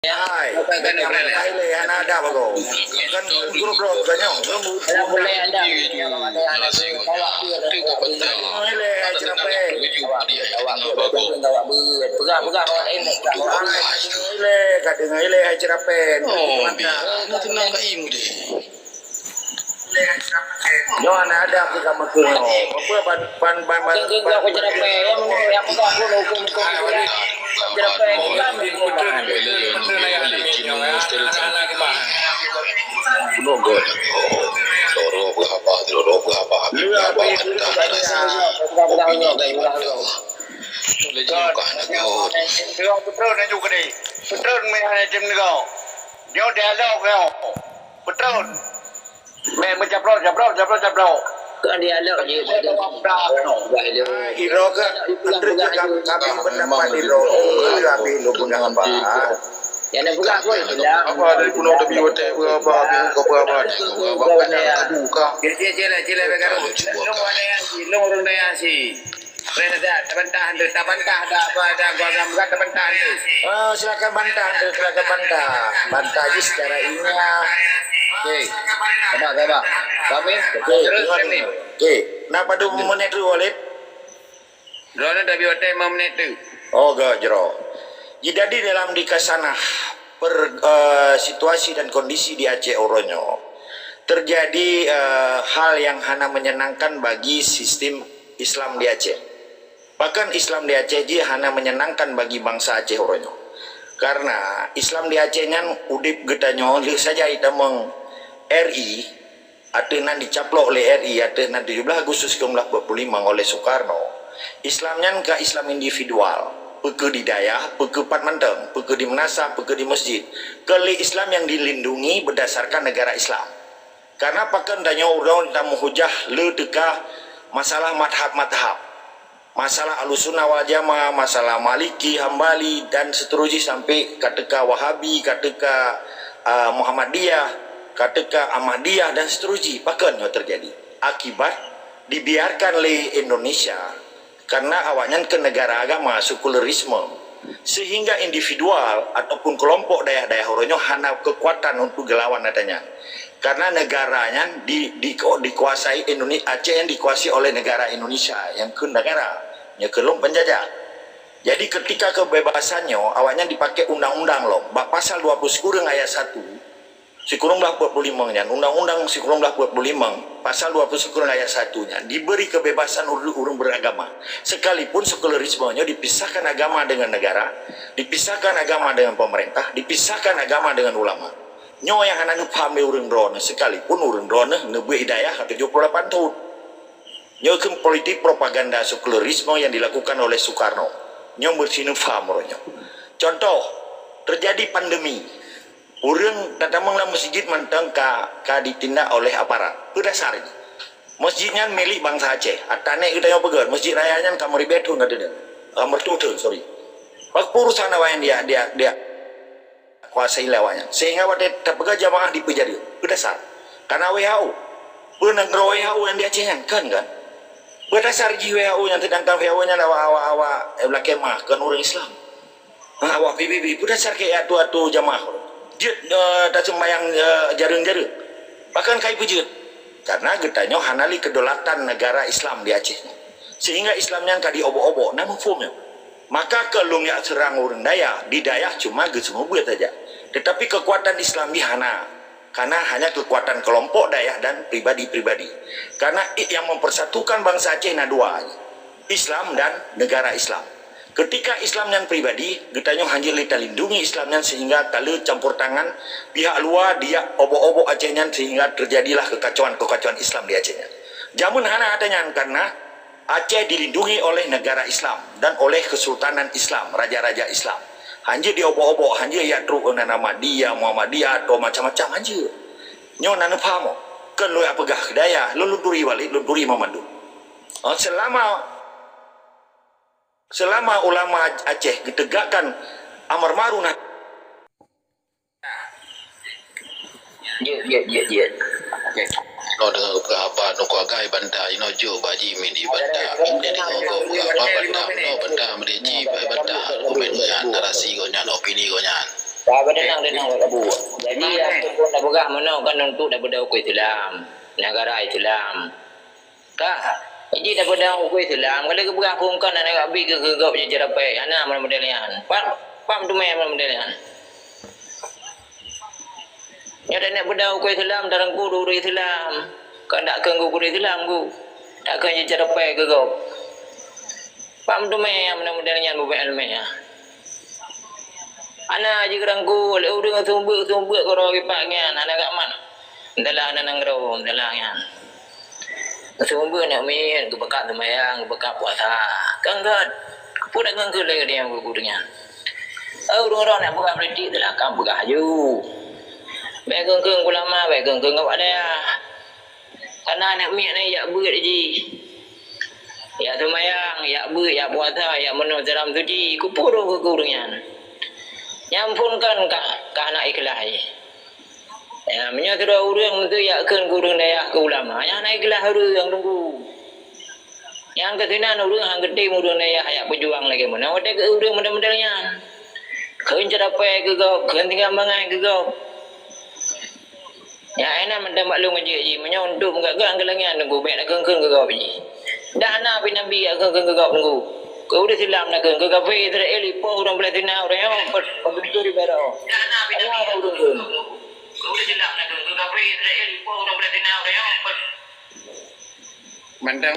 Hai, hai le ada bago. Kan grup bro kanyo, Alam boleh anda. Hai le cerape. Awak pegang orang lain. Hai le kadang hai le cerape. Tenang kat imu deh. Yo ada aku sama kuno. Apa ban King aku cerape yang pegang aku hukum cerape Semoga loro berapa Kau petrol ni juga ni. Petrol macam ni kau. Dia dialog kau. Petrol. Mencaprol. kan dialog je Iro ke kami pendapat Iro. Kami lo punya apa? yang nak pegang pun apa dari kuno tapi hotel berapa buka Cila begaru. Lo mana yang si, lo orang yang si. Rena dah terbantah dah apa dah gua gambar terbantah tu. Oh silakan bantah. Bantah je secara ilmiah. okey sabar kami terus kami Okey, kenapa 2 menit tu Walid? drone dah hotel 5 minit tu Oh, gajro. Jadi dalam dikasana situasi dan kondisi di Aceh Oronyo terjadi hal yang hana menyenangkan bagi sistem Islam di Aceh. Bahkan Islam di Aceh je hana menyenangkan bagi bangsa Aceh Oronyo. Karena Islam di Aceh nyan udip getanyo le saja itamang RI ada nan dicaplok oleh RI ada nan 17 Agustus 1945 oleh Soekarno. Islamnya ke Islam individual, pergi di dayah, pergi pat mandang, pergi di menasah, pergi di masjid. Kali Islam yang dilindungi berdasarkan negara Islam. Karena pakan danya orang tamu hujah le dekah masalah madhab, masalah Ahlussunnah wal Jamaah, masalah Maliki, Hambali dan seterusnya sampai katakan Wahabi, katakan Muhammadiyah, katakan Ahmadiyah dan seterusnya. Pakan yang terjadi akibat dibiarkan oleh Indonesia. Karena awalnya ke negara agama sekulerisme sehingga individual ataupun kelompok daerah-daerah Oronyo hana kekuatan untuk gelawan adanya karena negaranya dikuasai Indonesia. Aceh yang dikuasai oleh negara Indonesia yang ke negara yang kelum penjajah. Jadi ketika kebebasannya awalnya dipakai undang-undang loh pasal 20 kurang ayat 1 Sikurung belah 45 nya undang-undang sikurung belah 45 pasal 20 sikurung ayat 1 nya diberi kebebasan urang beragama sekalipun sekulerismenya dipisahkan agama dengan negara, dipisahkan agama dengan pemerintah, dipisahkan agama dengan ulama. Nyo yang hana paham urang drone sekalipun urang drone nebu hidayah 78 tahun. Nyo ke politik propaganda sekulerisme yang dilakukan oleh Soekarno. Nyo bersinu paham ronyo. Contoh terjadi pandemi. Orang datanglah masjid mantang ka ditindak oleh aparat. Berdasar ini. Masjidnya milik bangsa Aceh. Atane kita yang pegang. Masjid rayanya kamar betun ada dia. Kamar tutun, sorry. Pak urusan awan dia kuasai lawanya. Sehingga pada terpegang jamaah di pejari. Berdasar. Karena WHO. Negara WHO yang di Aceh kan. Berdasar ji WHO yang sedangkan WHO-nya awak kemah kan orang Islam. Awak PBB berdasar ke atu jamaah. Dia dah sembahyang jaring-jaring. Bahkan kai pejut. Karena getanya hanali kedaulatan negara Islam di Aceh. Sehingga Islamnya kadi obok-obok nama formnya. Maka kalau yang serang orang daya, di daya cuma semua buat saja. Tetapi kekuatan Islam di hana. Karena hanya kekuatan kelompok daya dan pribadi-pribadi. Karena yang mempersatukan bangsa Aceh dua. Islam dan negara Islam. Ketika Islam yang pribadi, getanya hanya kita lindungi Islam yang sehingga kalau campur tangan pihak luar dia obok-obok Acehnya sehingga terjadilah kekacauan Islam di Acehnya. Jamun hana adanya karena Aceh dilindungi oleh negara Islam dan oleh Kesultanan Islam, raja-raja Islam. Hanya dia obok-obok, hanya ya truk nama dia Muhammadiyah atau macam-macam hanya. Nyo nanu paham. Kan lo apa gah daya, lo lunduri balik, lunduri memandu. Selama ulama Aceh ditegakkan amar ma'ruf nahi okey no dengan apa no ko agai banta ino jo baji mini banta jadi ko apa banta no banta mereji banta komen nyan narasi ko nyan opini ko nyan Pak berenang Abu. Jadi aku pun dah pegang mana kan untuk daripada hukum Islam, negara Islam. Kak, jadi daripada hukum Islam, kalau ke pegang pun kan nak habis ke gegap je cerapai. Ana mana modelian. Pak tu main mana modelian. Ya dah nak benda hukum Islam dalam guru Islam. Kan tak ke guru Islam ku. Tak ke je cerapai gegap. Pak tu main mana modelian buat ilmiah. Ana aja kerangku, le urang sumber ko ro ki pak ngan, ana gak man. Dalah ana nang ro, dalah ngan. Sumber nak main ke bekat semayang, ke bekat puasa. Kangkat. Pun nak ngangke le dia ku dengan. Urang nak buka politik dalah kam buka aju. Baik kengkeng ulama, baik kengkeng awak dia. Karena nak miak ni yak beut je. Ya semayang, ya beut, ya puasa, ya menur dalam suci, ku puro ke dengan. Nyampunkan ke anak ikhlas je. Ya, menyatu orang tu yakkan guru daya ke ulama. Yang anak ikhlas orang tunggu. Yang kesinan orang yang gede orang daya yang berjuang lagi mana. Ada ke orang model-modelnya. Kencet apa ke kau, kencet mangai ke kau. Ya, enak macam maklum aja je. Menyontuk muka kau anggelangan tunggu. Baik nak kengkeng ke kau je. Dah nak Nabi yang kengkeng ke kau tunggu. Kau dah silam nak ke kafe Israel ipo orang Palestina orang yang begitu di baro. Ana kau dulu. Kau dah silam nak ke kafe Israel ipo orang Palestina orang yang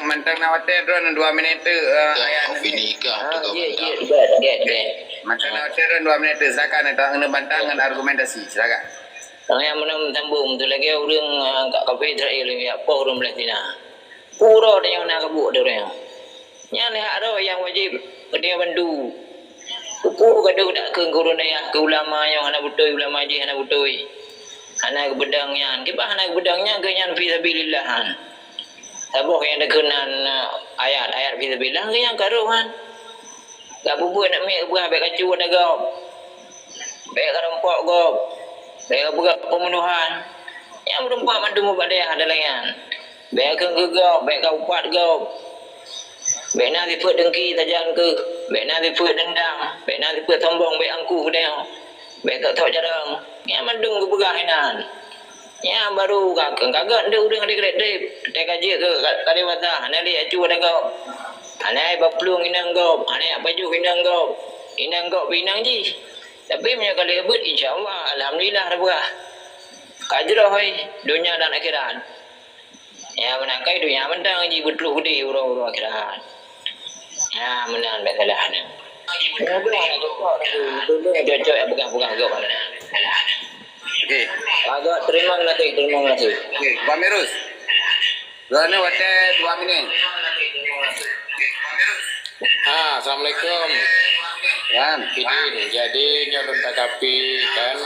Mantang nawate drone 2 minit ayat Finika tu Mantang nawate drone 2 minit silakan atau anda bantang dengan argumentasi silakan. Yang mana sambung tu lagi orang kat kafe Israel yang apa orang Palestina. Pura dia yang nak kabut dia orang. Yang lihat roh yang wajib dia bantu. Ukur gaduh dak ke guru daya ke ulama yang anak betul ulama je anak betul. Anak bedangnya, kita anak bedangnya ke yang fi sabilillah. Sabuk yang dekenan ayat-ayat fi sabilillah ke yang karuhan. Gak bubuh nak mek buah baik kacu ada gop. Baik rempok gop. Baik buat pembunuhan. Yang rempok mandu mubadayah ada layan. Baik ke gop, baik kaupat gop. Baik nak diput dengki tajan ke, baik nak diput dendam, baik nak diput sombong, baik angku dia, baik tak tahu jarang, yang mandung ke pegahinan, yang baru kagak dia udah ngedik dia kaji ke kali masa, ane dia acu ada kau, ane baplung inang kau, ane baju inang kau je, tapi punya kali kebut insyaAllah, alhamdulillah dah berah, kajrah dunia dan akhirat, ya menakai dunia mentang je betul gede orang-orang akhirat. Ya, menang tak salah ni. Ya, betul dia cocok yang pegang-pegang kau mana. Okey. Agak terima kasih. Okey, Pak Mirus. Drone wate 2 minit. Assalamualaikum. Kan? Idin, jadi nyalon tanggapi kan.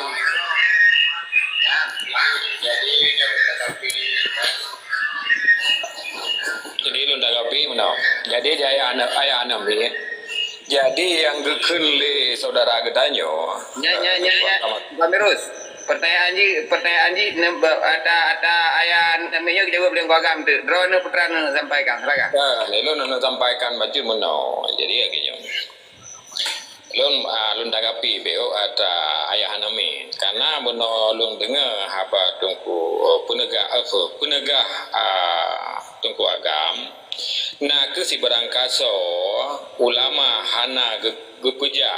Jadi lu tanggapi mana? Jadi ayah anak ni. Jadi yang gekun le saudara gedanyo. Ya. Pak Mirus. Pertanyaan ji ada ayat namanya jawab dengan agam tu. Drone putra sampaikan silakan. Lalu nak sampaikan baju mana? Jadi agaknya. Lun tanggapi beo ada ayah nami karena beno lun dengar apa tungku penegak tungku agam na ke si barangkaso ulama hana gepuja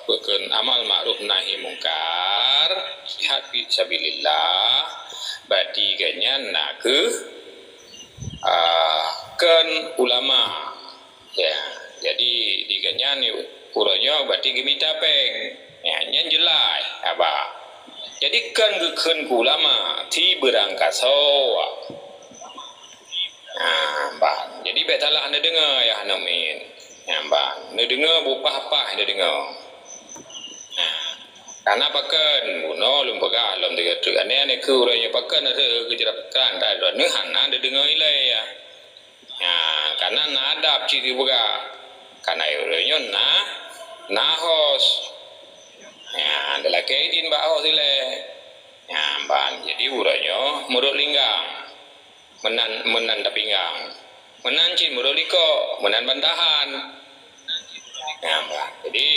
bukan amal ma'ruf nahi mungkar jihad fi sabilillah badi ganya na ke kan ulama ya. Jadi diganya ni uronya berarti gemita peng. Ya, nyan jelai apa. Jadi kan gekun ulama ti berangkaso. Bang. Jadi betalah anda dengar ya Hanamin. Ya bang, anda dengar bupa apa anda dengar. Karena pakan buno lum pegah lum tiga tu. Ane ke uranya pakan ada kejerakan dah nehan anda dengar ilai ya. Ya, karena nadap ciri buka. Karena uranya nahos. Ya, adalah kaidin bahos ile. Ya, ban. Jadi uranya murut linggang. Menan tapinggang. Menan cin murut liko, menan bantahan. Ya, ban. Jadi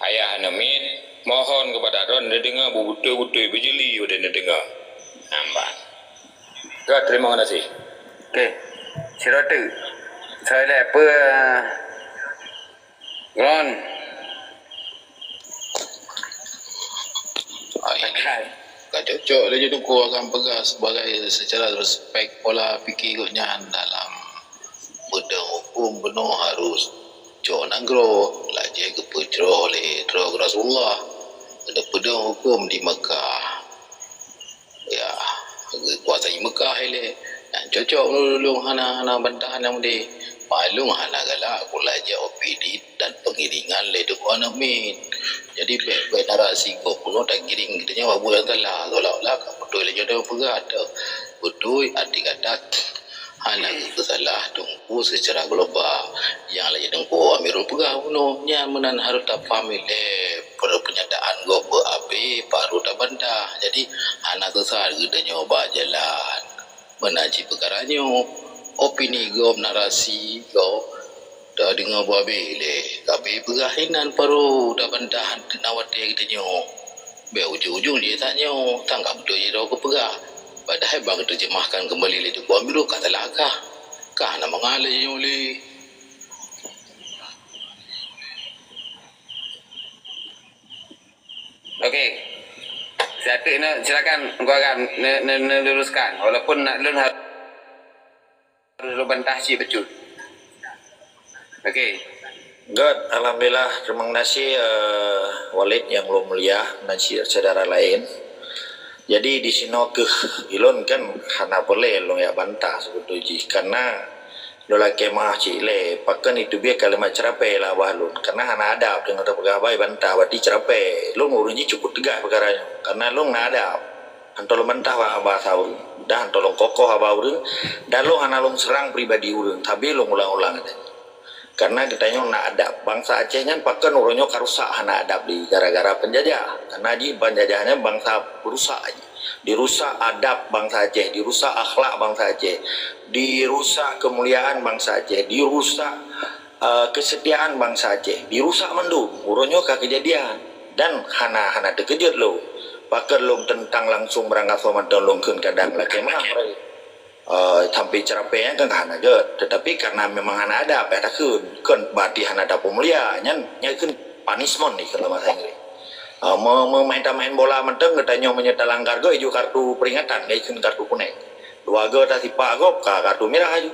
ayah namin mohon kepada Ron dia dengar betul-betul berjeli dia dengar. Nampak. God, terima kasih. Okey. Sirota. Saya apa Ron. Tak cocok dia jadi kau akan pegang sebagai secara respek pola fikir kau dalam bidang hukum benar harus cok nanggro lajai ke pejroh oleh Rasulullah ada bidang hukum di Mekah ya kuasai Mekah ile yang cocok dulu hana bantahan yang di malung hana galak aku lajai OPD dan pengiringan le duk ana min jadi baik narasi kau pun tak giring kita nyawa bulan telah tolak betul le jodoh pegat betul arti kata hana salah tunggu secara global yang lain tunggu Amirul Pegah punonya menan harus tak family penyataan go api baru tak bantah jadi hana kesal kita nyoba jalan menaji perkaranya opini go narasi go dah dengar babi le tapi pegahinan baru dah bantahan nawati kita nyo be ujung-ujung dia tanya tangkap betul je dah ke pegah padahal bang terjemahkan kembali le tu Amirul kata lakah kah nak mengalih oleh Okey. Saya silakan gua akan luruskan walaupun nak lun harus bantah si betul. Okey. God, alhamdulillah, terima kasih Walid yang belum mulia dan saudara lain. Jadi di sini ke ilon kan hana boleh lo ya bantah sebetulnya karena dola kemah cile pakan itu biar kalimat cerape lah bahlun karena hana ada dengan pegawai bantah berarti cerape lo ngurungi cukup tegak perkaranya karena lo nggak ada antolong bantah abah sahur dan tolong kokoh abah urun dan lo hana lo serang pribadi urun tapi lo ulang-ulang karena kitanya nak adab bangsa Aceh nya pakai nuronyo karusak hana adab di gara-gara penjajah karena di penjajahnya bangsa berusak dirusak adab bangsa Aceh dirusak akhlak bangsa Aceh dirusak kemuliaan bangsa Aceh dirusak kesetiaan bangsa Aceh dirusak mendung nuronyo ke kejadian dan hana terkejut lo pakai lo tentang langsung berangkat sama tolongkan kadang lah kemah sampai cerapnya kan hana je tetapi karena memang hana ada apa ada kan berarti hana ada pemulia nya kan punishment ni kalau bahasa Inggris main bola menteng katanya menyerta langgar go hijau kartu peringatan kan kartu kuning dua go tak sipak go kartu merah aja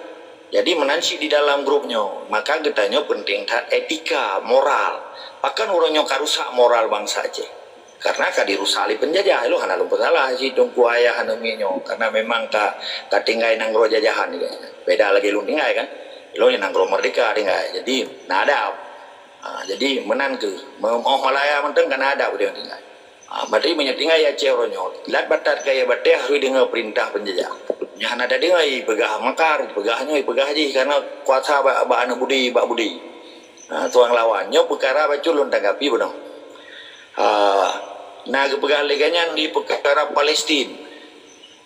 jadi menansi di dalam grupnya maka katanya penting etika moral bahkan orangnya karusak moral bangsa Aceh karena kadirusali penjajah lo hana lupa salah si tungku ayah hana minyo karena memang ka tinggai nanggro jajahan ni beda lagi lu tinggai kan lo yang nanggro merdeka tinggai jadi nada jadi menan ke mau malaya menteng kan ada dia tinggai berarti menyetinggai ya ceronyo lat batat kaya bate harus dengar perintah penjajah nya hana ada dengai pegah makar pegahnya pegah ji karena kuasa ba anak budi bak budi tuang lawannya perkara baculun tanggapi benar nah kepegaliganya di perkara Palestin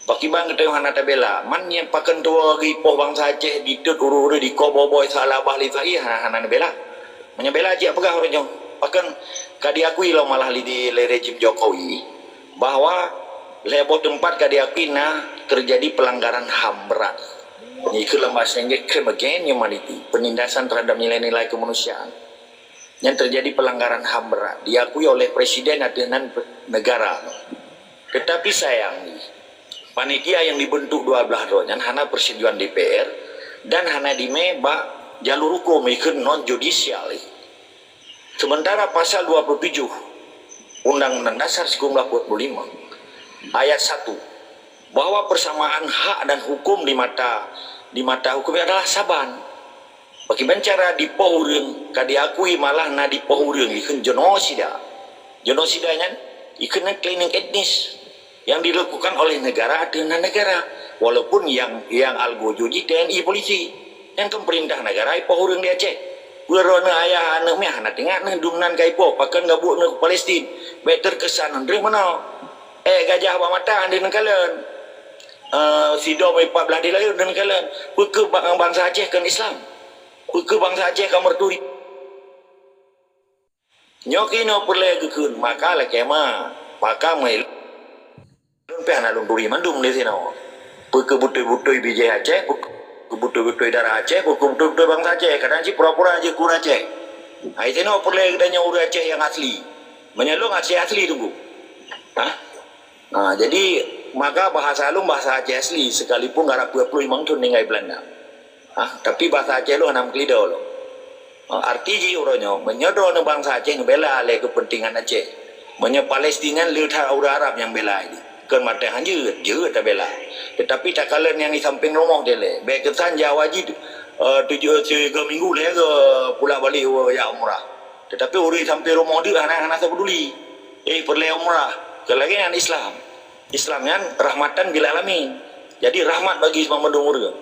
pakibang kita yang hana tabela man yang pakan tua gipoh bangsa Aceh di tut uru-uru di koboboy salah bahli sahi hana bela menyebela aja pegah orangnya pakan kadiakui lo malah di rejim Jokowi bahwa lebo tempat kadiakui terjadi pelanggaran HAM berat ini kelemasan crime humanity penindasan terhadap nilai-nilai kemanusiaan yang terjadi pelanggaran HAM berat diakui oleh presiden dan negara tetapi sayang panitia yang dibentuk 12 rojan hana persetujuan DPR dan hana dimeba jalur hukum ikut non judicial sementara pasal 27 Undang-Undang Dasar 1945 ayat 1 bahwa persamaan hak dan hukum di mata hukum adalah saban bagaimana cara dipohurung kadiakui malah na dipohurung ikut genosidanya ikut klinik etnis yang dilakukan oleh negara dengan negara walaupun yang algojoji TNI polisi yang keperintah negara pohurung di Aceh berona ayah anak meh anak tengah dumnan kaipo pakan gabuk ke Palestin better kesan andre mana gajah ba mata ande kalian sido 14 dilahir dan kalian ke bangsa Aceh kan Islam ke bangsa Aceh kamar turi Nyokino perle gekun maka la kema maka mai lun pe ana lun duri mandum di sini buku butui biji Aceh buku butui darah Aceh buku butui bangsa Aceh kadang si pura-pura aja kur Aceh itu no perle kedanya urang Aceh yang asli menyelung Aceh asli tunggu jadi maka bahasa lu bahasa Aceh asli sekalipun garap 25 tahun ninggai Belanda tapi bahasa Aceh lu 6 kelido lo arti uronyo menyodor bangsa Aceh ngebela le kepentingan Aceh menye Palestina lihat orang Arab yang bela ini kan mata hanya tak bela tetapi tak kalian yang di samping rumah dia le baik kesan Jawa ji 3 minggu le ke pulak balik ya umrah tetapi orang sampai rumah dia anak-anak tak peduli perle umrah kelagi yang Islam yang rahmatan bil alamin jadi rahmat bagi semua orang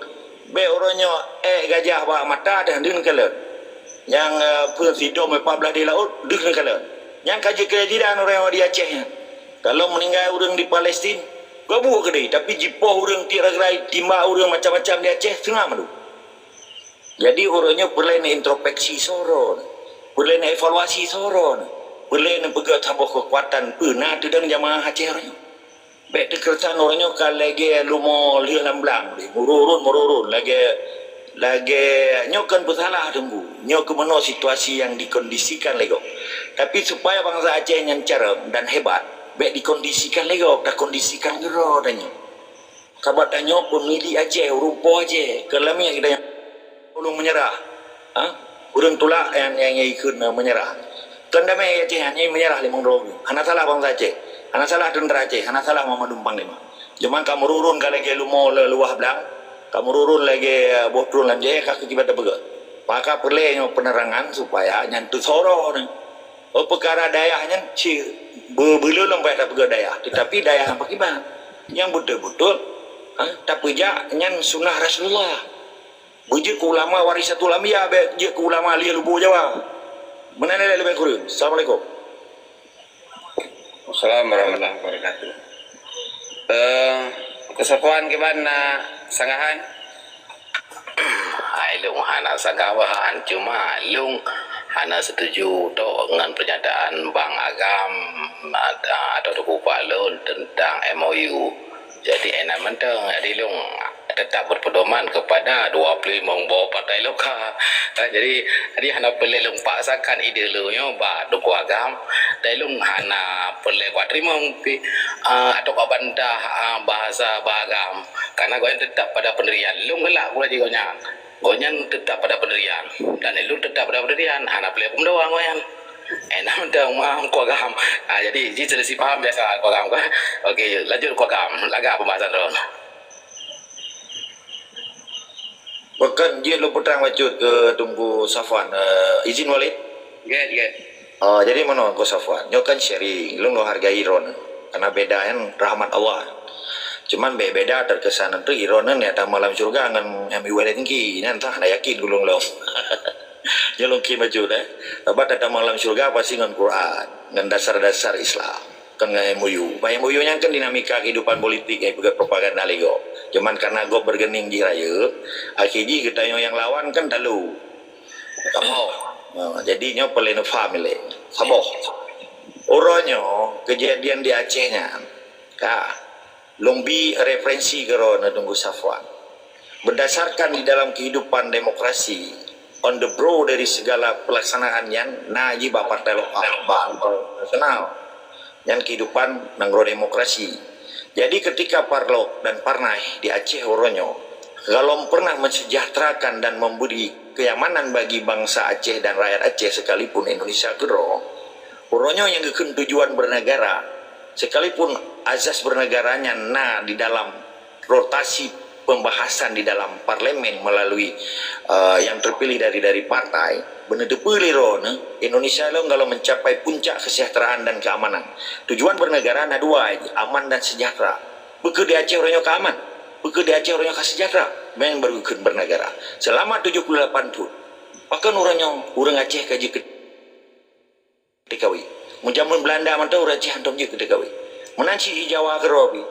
be orangnya gajah ba mata dan dengan kalian yang sidom 14 di laut dengan kalian yang kaji kerajaan orang di Aceh kalau meninggal orang di Palestin gak buat kedai tapi jipoh orang tirai timba orang macam-macam di Aceh setengah malu jadi orangnya perlu introspeksi soron perlu evaluasi soron perlu pegat tambah kekuatan pernah tu dan jamaah Aceh orangnya baik dekertan orangnya kalau lagi lumo lihat lamblang mururun lagi nyokan bersalah tunggu nyok menol situasi yang dikondisikan lego tapi supaya bangsa Aceh yang cerem dan hebat baik dikondisikan lego dah kondisikan gero danyo kabat danyo pemilih Aceh rumpo Aceh kelamnya kita ulung menyerah urang tulak yang ikut menyerah kendamai Aceh hanya menyerah limang rogi anak salah bangsa Aceh anak salah tentera Aceh anak salah Muhammad Panglima cuman kamu rurun kalau ke lumo luah belang kamu rurun lagi botrun lan jaya kaki kita begat maka perlunya penerangan supaya nyantu soro perkara dayahnya si belum lembai tak begat dayah tetapi dayah apa kiban yang betul-betul tapi ja nyan sunnah Rasulullah bujuk ulama warisatul anbiya bujuk ulama li lubu Jawa menane lebih kurang. Assalamualaikum. Assalamualaikum warahmatullahi wabarakatuh. Kesapuan gimana sangahan? Lung hana sanggawahan cuma lung hana setuju dengan pernyataan Bang Agam atau Tuku Palun tentang MOU. Jadi enak mentang jadi lung tetap berpedoman kepada 25 bawa partai lokal. Jadi hana perlu lung paksakan ide lu nya ba Tuku Agam dan lung hana perlu kuat terima atau bantah bahasa bagam karena goyan tetap pada pendirian lung gelak pula juga goyan tetap pada pendirian dan lung tetap pada pendirian hana perlu pemdoang goyan enak mentang mah kuagam jadi selesai paham biasa kuagam kan okey lanjut kuagam laga pembahasan ron Bahkan dia lu petang wacut ke tunggu Safwan izin Walid jadi mana ko Safwan nyo kan sharing lu hargai Iron karena beda kan rahmat Allah cuman beda terkesan itu Iron ni ada malam surga dengan MUL tinggi ni entah dah yakin gulung lo jalung ki maju dah tapi ada malam surga pasti dengan Quran dengan dasar-dasar Islam kan dengan MOU MOU nya kan dinamika kehidupan politik juga propaganda lego cuman karena gue bergening di raya akhirnya kita yang lawan kan dalu kamu jadi nyo perlu faham le saboh orangnya kejadian di Acehnya lombi referensi kero na tunggu Safwan berdasarkan di dalam kehidupan demokrasi on the bro dari segala pelaksanaan yang naji partai lokal nasional yang kehidupan nanggro demokrasi jadi ketika Parlok dan Parnai di Aceh Oronyo kalau pernah mensejahterakan dan memberi kenyamanan bagi bangsa Aceh dan rakyat Aceh sekalipun Indonesia kero Oronyo yang kekun tujuan bernegara sekalipun azas bernegaranya di dalam rotasi pembahasan di dalam parlemen melalui yang terpilih dari partai benar depuliro Indonesia lo kalau mencapai puncak kesejahteraan dan keamanan tujuan bernegara ada dua aman dan sejahtera bukan di Aceh orangnya keaman bukan di Aceh orangnya sejahtera memang berukun bernegara selama 78 tahun bahkan orang Aceh kaji ketikawi menjamun Belanda mantau orang Aceh hantam je ketikawi menanci Jawa kerobi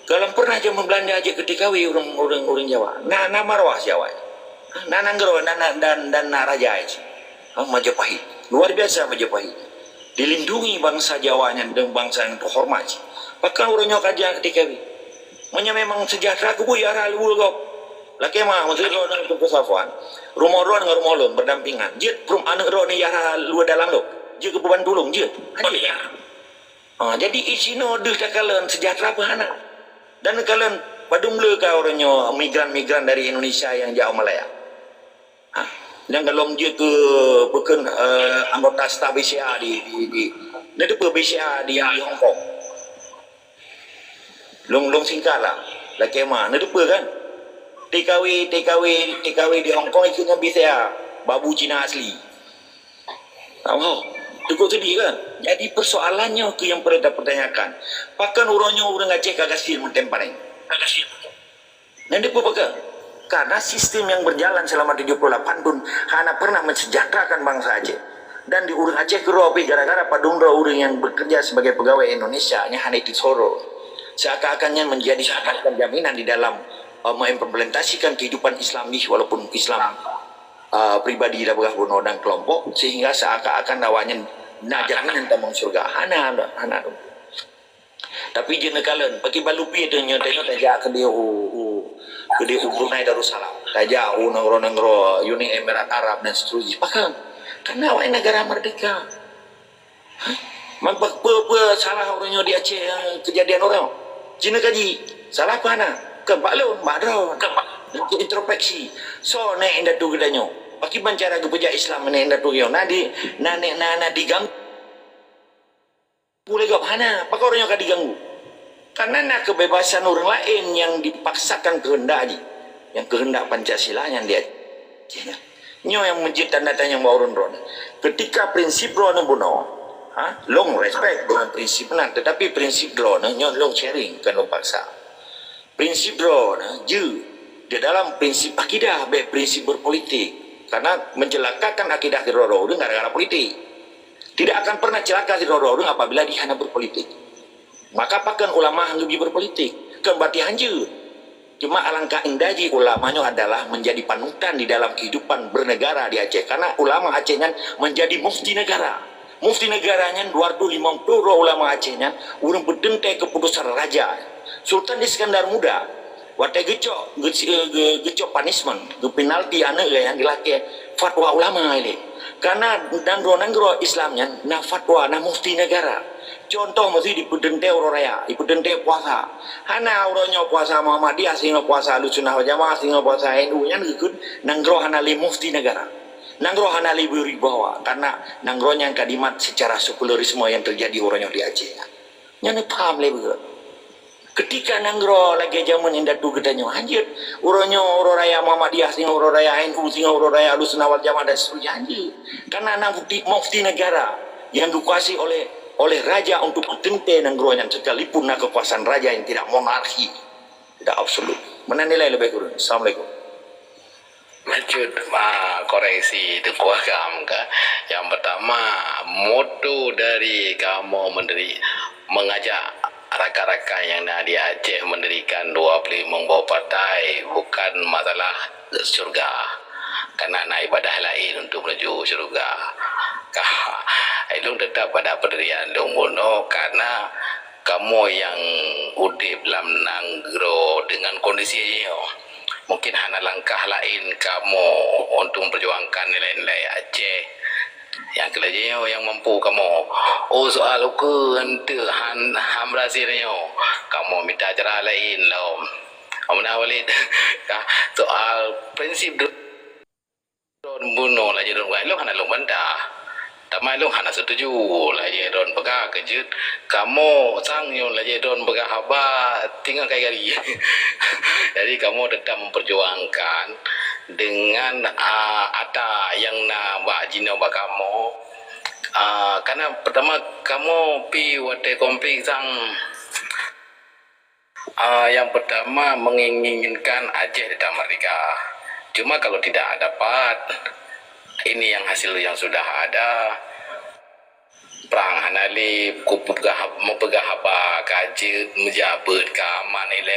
kalau pernah aja Belanda aja ketika orang Jawa nama marwah Jawa nananggero dan Raja aja Majapahit luar biasa Majapahit, dilindungi bangsa Jawanya dan bangsa yang terhormat. Bahkan orangnya kajian ketika ini memang sejahtera ku ya ralu kau laki mah maksud lo dengan kesafan rumah ron dengan rumah lo berdampingan je perum anak ron ni ya lu dalam lo je kebuban tulung je aja. Jadi isino deh kalian sejahtera bahana dan kalian padung le kau orangnya migran-migran dari Indonesia yang jauh Malaya. Dan kalau dia ke bukan anggota staf BCA di nanti per BCA di Hong Kong. Long singkat lah kemah nanti per kan TKW di Hong Kong ikutnya BCA babu Cina asli. Tahu cukup sedih kan. Jadi persoalannya ke yang perlu dipertanyakan. Bahkan orangnya orang Aceh kagak sih mentempan ini. Nanti per pakai karena sistem yang berjalan selama 78 tahun hanya pernah mensejahterakan bangsa Aceh. Dan di urang Aceh keropi gara-gara padungro urang yang bekerja sebagai pegawai Indonesia nya hanya disoro. Seakan-akannya menjadi seakan jaminan di dalam mengimplementasikan kehidupan Islami walaupun Islam pribadi dah bergabung dan kelompok sehingga seakan-akan awalnya jaminan tentang surga hana. Tapi jenak kalian bagi balupi itu nyatanya tajak ke dia Brunei Darussalam, tajak negara Uni Emirat Arab dan seterusnya. Bahkan karena awak negara merdeka. Mampak apa salah orangnya di Aceh kejadian orang. Cina kaji salah apa nak? Kebalun, madron, untuk introspeksi. So naik indah tu gedanya. Bagi bancara kepeja Islam naik indah tu yo. Nadi diganggu. Boleh gak mana? Pakai orangnya kan diganggu. Karena nak kebebasan orang lain yang dipaksakan kehendak aja. Yang kehendak Pancasila yang dia. Nyo yang menjid tanda tanya bawa orang. Ketika prinsip law bunuh, long respect dengan prinsip benar. Tetapi prinsip law nyo long sharing kan long paksa. Prinsip law je di dalam prinsip akidah baik prinsip berpolitik. Karena mencelakakan akidah teror-teror gara-gara politik. Tidak akan pernah celaka teror-teror apabila dihana berpolitik. Maka pakan ulama lebih berpolitik. Kan berarti hanja. Cuma alangkah indahnya ulamanya adalah menjadi panutan di dalam kehidupan bernegara di Aceh. Karena ulama Acehnya menjadi mufti negara. Mufti negaranya 250 ulama Acehnya urang berdentai keputusan raja. Sultan Iskandar Muda waktu gecok punishment, penalti anak yang dilaki fatwa ulama ini. Karena nangro Islamnya na fatwa na mufti negara. Contoh mesti di Pedente Ororaya, di Pedente puasa. Hana orangnya puasa Muhammadiyah sehingga puasa Ahlussunnah wal Jamaah sehingga puasa NU nya ngikut nanggro hana li mufti negara. Nanggro hana li beribawa karena nanggronya yang kadimat secara sekularisme yang terjadi orangnya di Aceh. Nya paham le begitu. Ketika nanggro lagi zaman indah tu gedanya anjir orangnya Ororaya Muhammadiyah sehingga Ororaya NU sehingga Ororaya Ahlussunnah wal Jamaah dan seterusnya anjir. Karena nang mufti negara yang dikuasai oleh raja untuk mentente nanggronya sekalipun kekuasaan raja yang tidak monarki, tidak absolut. Mana nilai lebih kurang? Assalamualaikum. Maksud koreksi itu kuagam ke. Yang pertama, moto dari kamu mengajak rakan-rakan yang di Aceh mendirikan 25 membawa partai bukan masalah surga. Karena nak ibadah lain untuk menuju surga. Long tetap pada pendirian long mono karena kamu yang udip dalam nanggro dengan kondisi ini. Mungkin hanya langkah lain kamu untuk memperjuangkan nilai-nilai Aceh yang kelajanya yang mampu kamu. Oh soal ke ente ham rasirnya kamu minta cara lain lo. Amna walid soal prinsip don bunuh lah jadi lo hanya lo bantah. Tamai lo hana setuju lah ye don pegah kejut kamu sang yon lah ye don pegah haba tinggal kayak gari. Jadi kamu tetap memperjuangkan dengan ada yang na ba jino ba kamu karena pertama kamu pi wate konflik sang yang pertama menginginkan Aceh tetap merdeka. Cuma kalau tidak dapat ini yang hasil yang sudah ada perang hanali mempegah apa kajet menjabat keamanan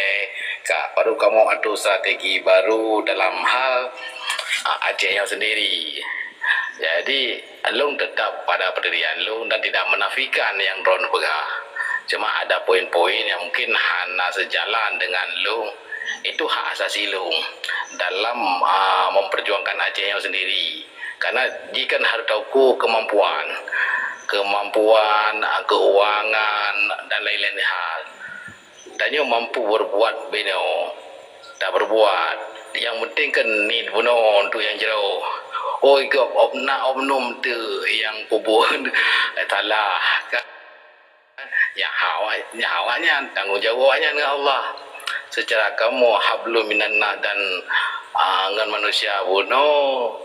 baru kamu ada strategi baru dalam hal Aceh yang sendiri. Jadi Long tetap pada pendirian Long dan tidak menafikan yang Ron pegang. Cuma ada poin-poin yang mungkin hana sejalan dengan Long. Itu hak asasi Long dalam memperjuangkan Aceh yang sendiri. Karena jika harus tahu kemampuan, keuangan dan lain-lain hal. Tanya mampu berbuat beno, tak berbuat. Yang penting kan ni bunuh untuk yang jauh. Oh, ikut oknum tu yang pun salah kan. Yang awaknya tanggung jawabnya dengan Allah. Secara kamu hablum minan nas dan dengan manusia bunuh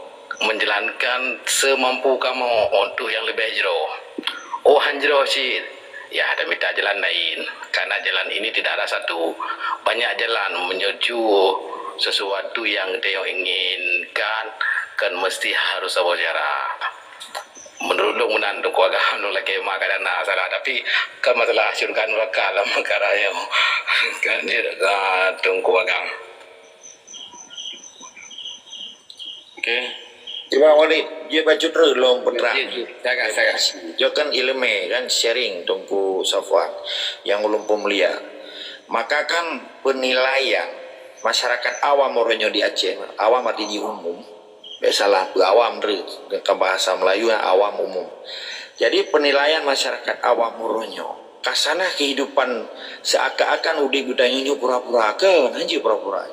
menjalankan semampu kamu untuk yang lebih jauh. Oh, hanjro sih. Ya, ada minta jalan lain. Karena jalan ini tidak ada satu. Banyak jalan menuju sesuatu yang dia inginkan, kan mesti harus sebuah jarak. Menurut lu menantu keluarga lu lagi makan dan salah, tapi kan masalah syurga neraka lah makara yang kan dia tunggu keluarga. Okay. Terima kasih. Dia baca terus long penerang. Saya. Dia kan ilmu kan sharing tunggu Safwan yang ulun pemulia. Maka kan penilaian masyarakat awam orangnya di Aceh, awam arti di umum. Biasalah awam dari ke bahasa Melayu awam umum. Jadi penilaian masyarakat awam orangnya kasana kehidupan seakan-akan udah gudanya pura-pura ke nanti pura-pura.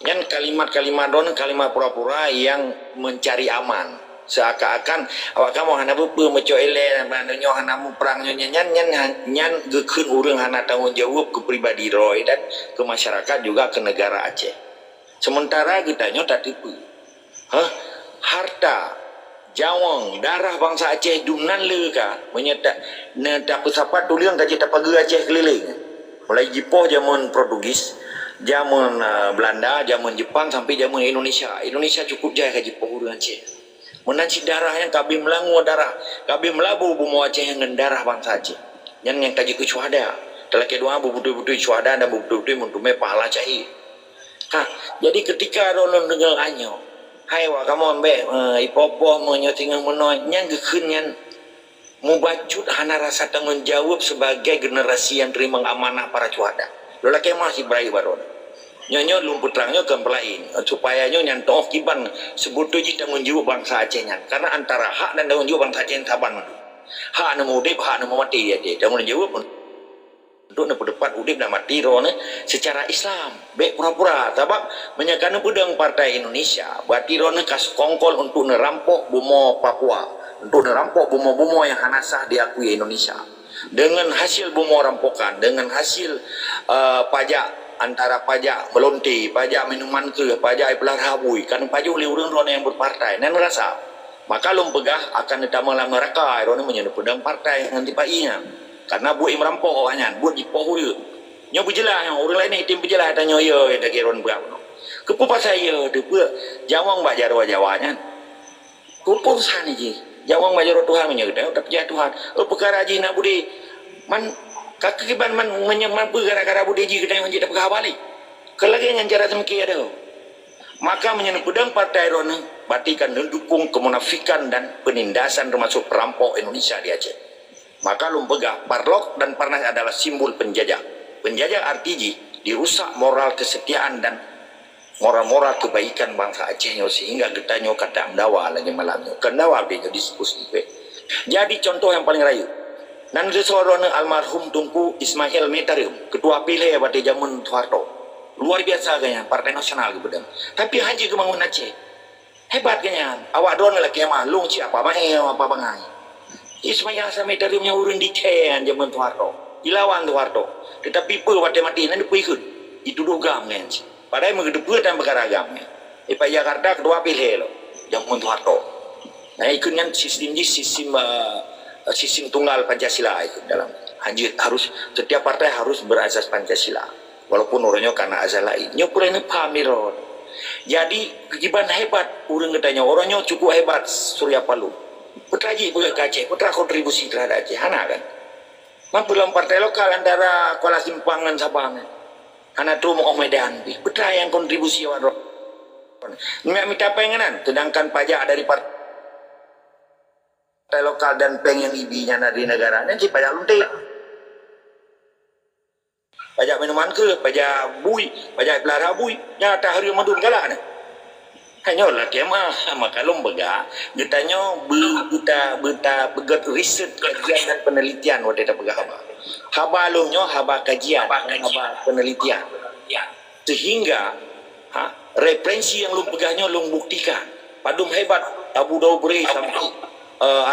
Yang kalimat-kalimat don kalimat pura-pura yang mencari aman. Seakan-akan awak kamu hana bepe meco ele nyo hana mu perang nyan gekun urang hana tanggung jawab ke pribadi roy dan ke masyarakat juga ke negara Aceh. Sementara kita nyo tak tipu. Harta jawang darah bangsa Aceh dumnan le ka menyetak ne dapat sapat tuliang kaji tak pagi Aceh keliling. Mulai jipoh zaman Portugis, zaman Belanda, zaman Jepang sampai zaman Indonesia. Indonesia cukup jaya kaji jipoh urang Aceh. Menanci darah yang kabi melangu darah, kabi melabu bumu Aceh yang darah bangsa Aceh. Yang kaji ke syuhada. Dalam kedua betul-betul syuhada dan betul-betul mentumai pahala cahaya. Jadi ketika rolon dengar anyo, hai wa kamu ambil ipopo menyotingan menoy yang gekun mubacut hana rasa tanggung jawab sebagai generasi yang terima amanah para syuhada. Lola kemah si brai baron. Nyonya lumput terangnya kempelain supaya nyonya nyantoh kiban sebutu ji tanggung jawab bangsa Aceh nya. Karena antara hak dan tanggung jawab bangsa Aceh taban madu. Hak nemu udip, hak nemu mati dia. Tanggung jawab untuk dapat udip dan mati roh secara Islam. Baik pura-pura sebab menyatakan pedang Partai Indonesia berarti roh kas kongkol untuk nerampok bumo Papua, untuk nerampok bumo-bumo yang hanasah diakui Indonesia. Dengan hasil bumo rampokan, dengan hasil pajak antara pajak melonti, pajak minuman ke, pajak pelar habui, kan pajak oleh orang-orang yang berpartai dan rasa maka lom pegah akan ditambah lama mereka orang menjadi pedang partai nanti painya karena buat merampok awaknya buat dipoh dia nyo berjelas orang lain ni tim berjelas tanya yo dak keron berapa kepupas saya depa jawang bak jarwa jawanya keputusan ni jawang bak jarwa Tuhan menyertai tak percaya Tuhan perkara ji nak budi man kakiban man menyemampu gara-gara budeji kita yang tidak pegah balik. Kalau yang cara semki ada, maka menyentuh pedang partai Rona batikan mendukung kemunafikan dan penindasan termasuk perampok Indonesia di Aceh. Maka lumpegah Parlok dan Parnas adalah simbol penjajah. Penjajah artinya dirusak moral kesetiaan dan moral-moral kebaikan bangsa Aceh sehingga getanya kata amdawa lagi malamnya. Kendawa dia diskusi. Jadi contoh yang paling rayu. Dan seorang almarhum Tunku Ismail Metarium, ketua pilih pada zaman Soeharto. Luar biasa kayaknya, Partai Nasional gitu. Tapi haji kebangun Aceh. Hebat kayaknya. Awak doang lagi mah lung ci apa bangai. Ismail Metariumnya urun di Cen zaman Soeharto. Dilawan Soeharto. Tetapi pe pada mati nanti pe ikut. Itu dogam kan. Padahal mengedepu dan beragam. Pak Jakarta ketua pilih lo. Zaman Soeharto. Nah ikutnya sistem tunggal Pancasila itu dalam harus setiap partai harus berasas Pancasila walaupun orangnya karena asal lain nyukur ini pamirot jadi kegiban hebat orang katanya orangnya cukup hebat Surya Palu putra ji bukan Aceh putra kontribusi terhadap Aceh hana kan mampu dalam partai lokal antara Kuala Simpang dan Sabang hana tu mau Medan putra yang kontribusi wadah minta pengenan sedangkan pajak dari partai partai lokal dan pengen ibinya dari negaranya sih pajak luntik. Pajak minuman ke, pajak bui, pajak pelara bui, nyata hari madun galak ni. Hanya lah kemah, maka lombaga, getanya beta pegat riset kajian dan penelitian waktu kita pegat haba. Haba lomnya haba kajian, haba penelitian. Sehingga referensi yang lom pegahnya lom buktikan. Padum hebat Abu Daubre sampai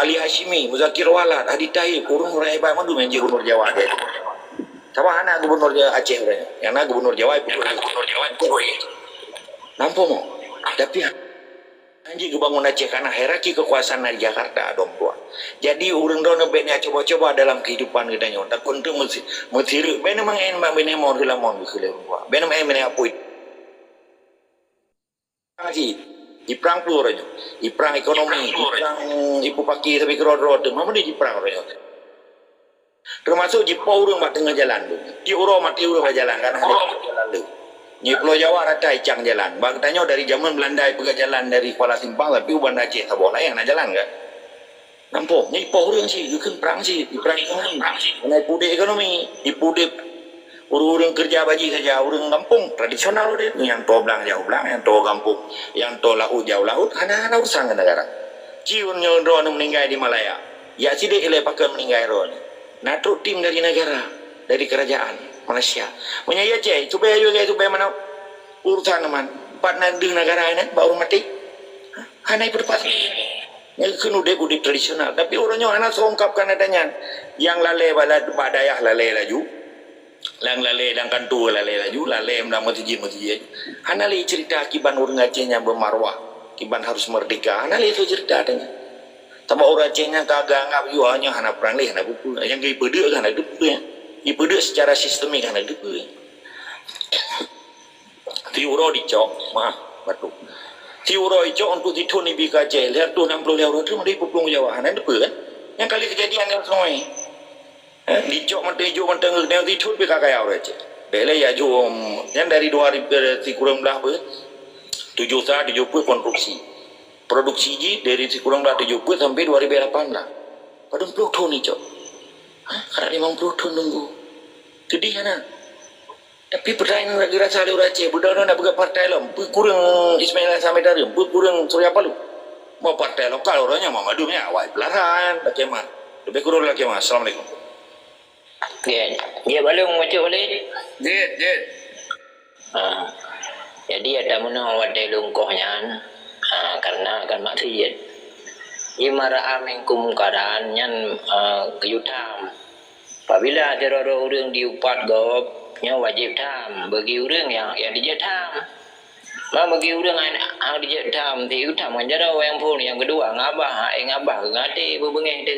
Ali Hashimi, Muzakir Walad, Hadi Taib, kurung orang hebat madum yang gubernur Jawa dia. Sama anak gubernur Aceh orangnya. Yang anak gubernur Jawa itu. Nampak mo? Tapi anjing kebangun Aceh karena hierarki kekuasaan di Jakarta dong tua. Jadi orang dona bennya coba-coba dalam kehidupan kita nyo. Tak untuk mesti ben memang en mak ben mau dalam mau kele tua. Ben memang ben apa itu. Ngaji di perang pluranya, di perang ekonomi, di perang ibu paki tapi kerodrod, mana di perang orangnya. Termasuk di Paurung mak tengah jalan tu. Di Uro mati Uro jalan kan ada jalan tu. Di Pulau Jawa rata icang jalan. Bang tanya dari zaman Belanda pergi jalan dari Kuala Simpang tapi Ubanda Aceh tak boleh yang nak jalan kan. Nampak? Ni Paurung sih, bukan perang sih, di perang ekonomi. Naik pudik ekonomi, di pudik orang kerja baji saja, orang kampung tradisional dia. Yang tua belang jauh belang, yang tua kampung, yang tua laut jauh laut, ada urusan ke negara. Cium nyodo meninggal di Malaya. Ya sidik ilai pakai meninggal ron. Natruk tim dari negara, dari kerajaan Malaysia. Menyaya Aceh, supaya juga supaya mana urusan man. Empat nadi negara ini baru mati. Hanai berpas. Yang kenudek tradisional. Tapi orangnya anak songkapkan adanya. Yang lalai badayah lalai laju. Yang lalai dan kantu lalai laju. Lalai menang masjid. Hanai cerita akibat orang Acehnya bermarwah. Akibat harus merdeka. Hanai itu cerita adanya. Tambah orang Acehnya kagak anggap hanya hana perang ni, hana buku. Yang gaya pedek kan ada buku ya. Gaya pedek secara sistemik kan ada buku ya. Tiuro dicok, maaf, batu. Tiuro dicok untuk ditun ibi ke Aceh. Lihat tu 60 euro tu mesti pupung Jawa. Hana ada kan? Yang kali kejadian yang semua ni. Dicok menteri hijau menteri yang ditun pergi kakak orang Aceh. Bela ya jom. Yang dari 2000 kurang belah pun. 70 konstruksi. Produksi ji dari kurang dah 70 sampai 2008 lah. Padahal 10 ton ni cok. Karena 50 ton nunggu. Jadi kan. Tapi pertanyaan lagi rasa ada orang Aceh. Budak-budak nak buka partai lah. Kurang Ismail Samir Darim. Kurang Surya Palu. Mau partai lokal orangnya mau madumnya. Wah pelaran. Tak kemah. Lebih kurang lagi kemah. Assalamualaikum. Dia balung macam boleh. Jid. Jadi ada mana wadai lungkohnya. Karena akan maksiat. Imara amingkum keadaan yang keyutam. Apabila ada orang diupat gop, nya wajib tam. Bagi orang yang dijetam. Bagi orang yang dijetam, diutam menjadi yang pun yang kedua ngabah ngati berbengih tu.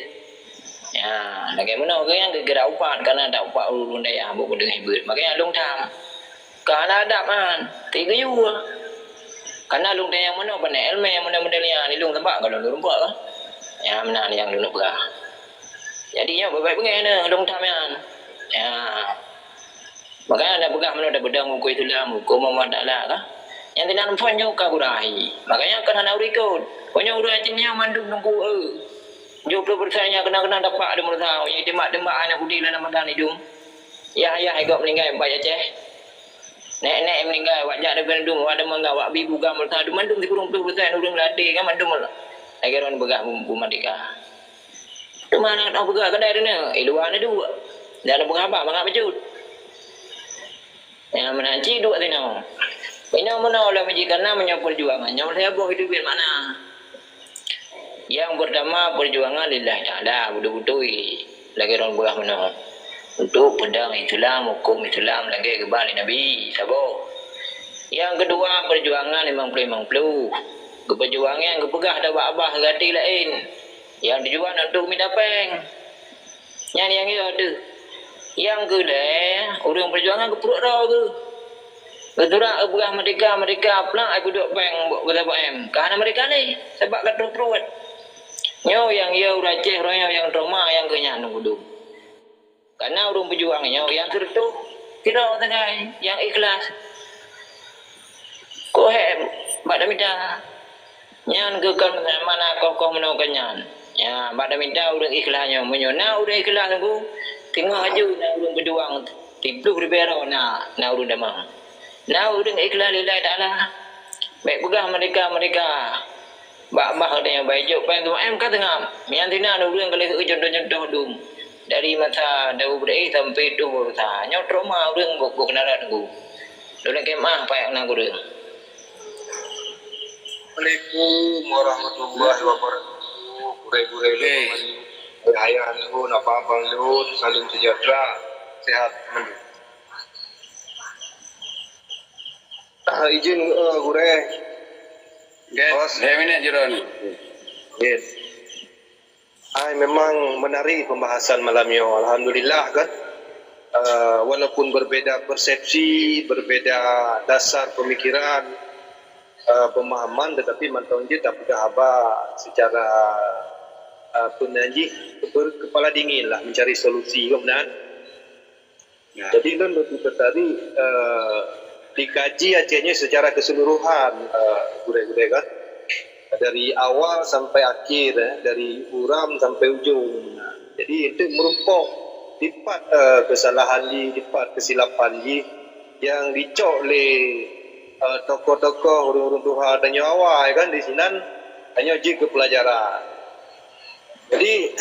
Ya, bagaimana orang yang gegera upat karena ada upat ulun daya bukan dengan hibut. Makanya long tam. Karena ada man, tiga juga. Karena lung yang mana pandai ilmu yang mana yang ni lung tempat kalau lung buat lah. Yang mana yang lung buat. Jadinya baik pengen ni lung tamian. Ya. Makanya ada pegang mana ada bedang hukum Islam, hukum Muhammad Ta'ala lah. Yang tidak nampak juga kurahi. Makanya kan ada urikut. Punya urut Acehnya mandung nunggu 70%-nya kena dapat ada mulut tahu. Yang demak anak budi dalam makan hidung. Ya agak meninggal Mbak Aceh. Nek meninggal wajak ada bandung ada mangga wak bibu gamul tadu mandung di kurung 20% urang ladai kan mandung lah. Lagi orang begah bumbu merdeka. Tu mana nak begah kedai dia luar ni dua. Dah ada berapa mangga bejut. Yang menanci dua tino. Bina mana oleh majikan namanya perjuangan. Yang saya buat hidup mana? Yang pertama perjuangan lillahi ta'ala betul-betul lagi orang begah mana? Untuk pedang Islam, hukum Islam lagi kembali Nabi Sabo. Yang kedua perjuangan memang perlu. Perjuangan yang kepegah ada abah gati lain. Yang dijual untuk midapeng. Yang itu ada. Yang kedua orang perjuangan ke perut dah tu. Keturak kepegah mereka pelang aku duduk peng berapa M. Karena mereka ni sebab kata perut. Nyo yang ia uraceh orang yang trauma yang kenyang nunggu. Karena orang berjuangnya yang tertutup tidak tengah yang ikhlas. Kau hem, pada mida. Nyan kekal mana kau menaukannya. Ya, pada minta urang ikhlasnya menyona urang ikhlas aku. Tengah aja na urang berjuang tibluh di bero na urang damang. Na urang ikhlas lillahi taala. Baik pegah mereka bah ada yang baik jok pen tu kata ngam. Yang tina ada urang kali jodoh-jodoh dum. Dari masa dah berai sampai tu masa nyok trauma urang gok kenalan aku. Dalam kemah payak na urang. Assalamualaikum warahmatullahi wabarakatuh. Kurai-kurai lu, ayah lu, abang lu, saling sejahtera, sehat mendu. Izin kurai. Guys, 2 minit je Ron. Yes. Memang menarik pembahasan malam ini. Alhamdulillah kan. Walaupun berbeda persepsi, berbeda dasar pemikiran, pemahaman, tetapi mantau je tak pernah haba secara penaji kepala dingin lah mencari solusi kemudian. Jadi kan lebih tertarik dikaji Acehnya secara keseluruhan, gudai-gudai kan, dari awal sampai akhir, dari uram sampai ujung. Jadi untuk merumpok lipat kesalahan lipat kesilapan yang dicok oleh tokoh-tokoh orang-orang Tuhan dan nyawa kan di sini hanya uji ke pelajaran. Jadi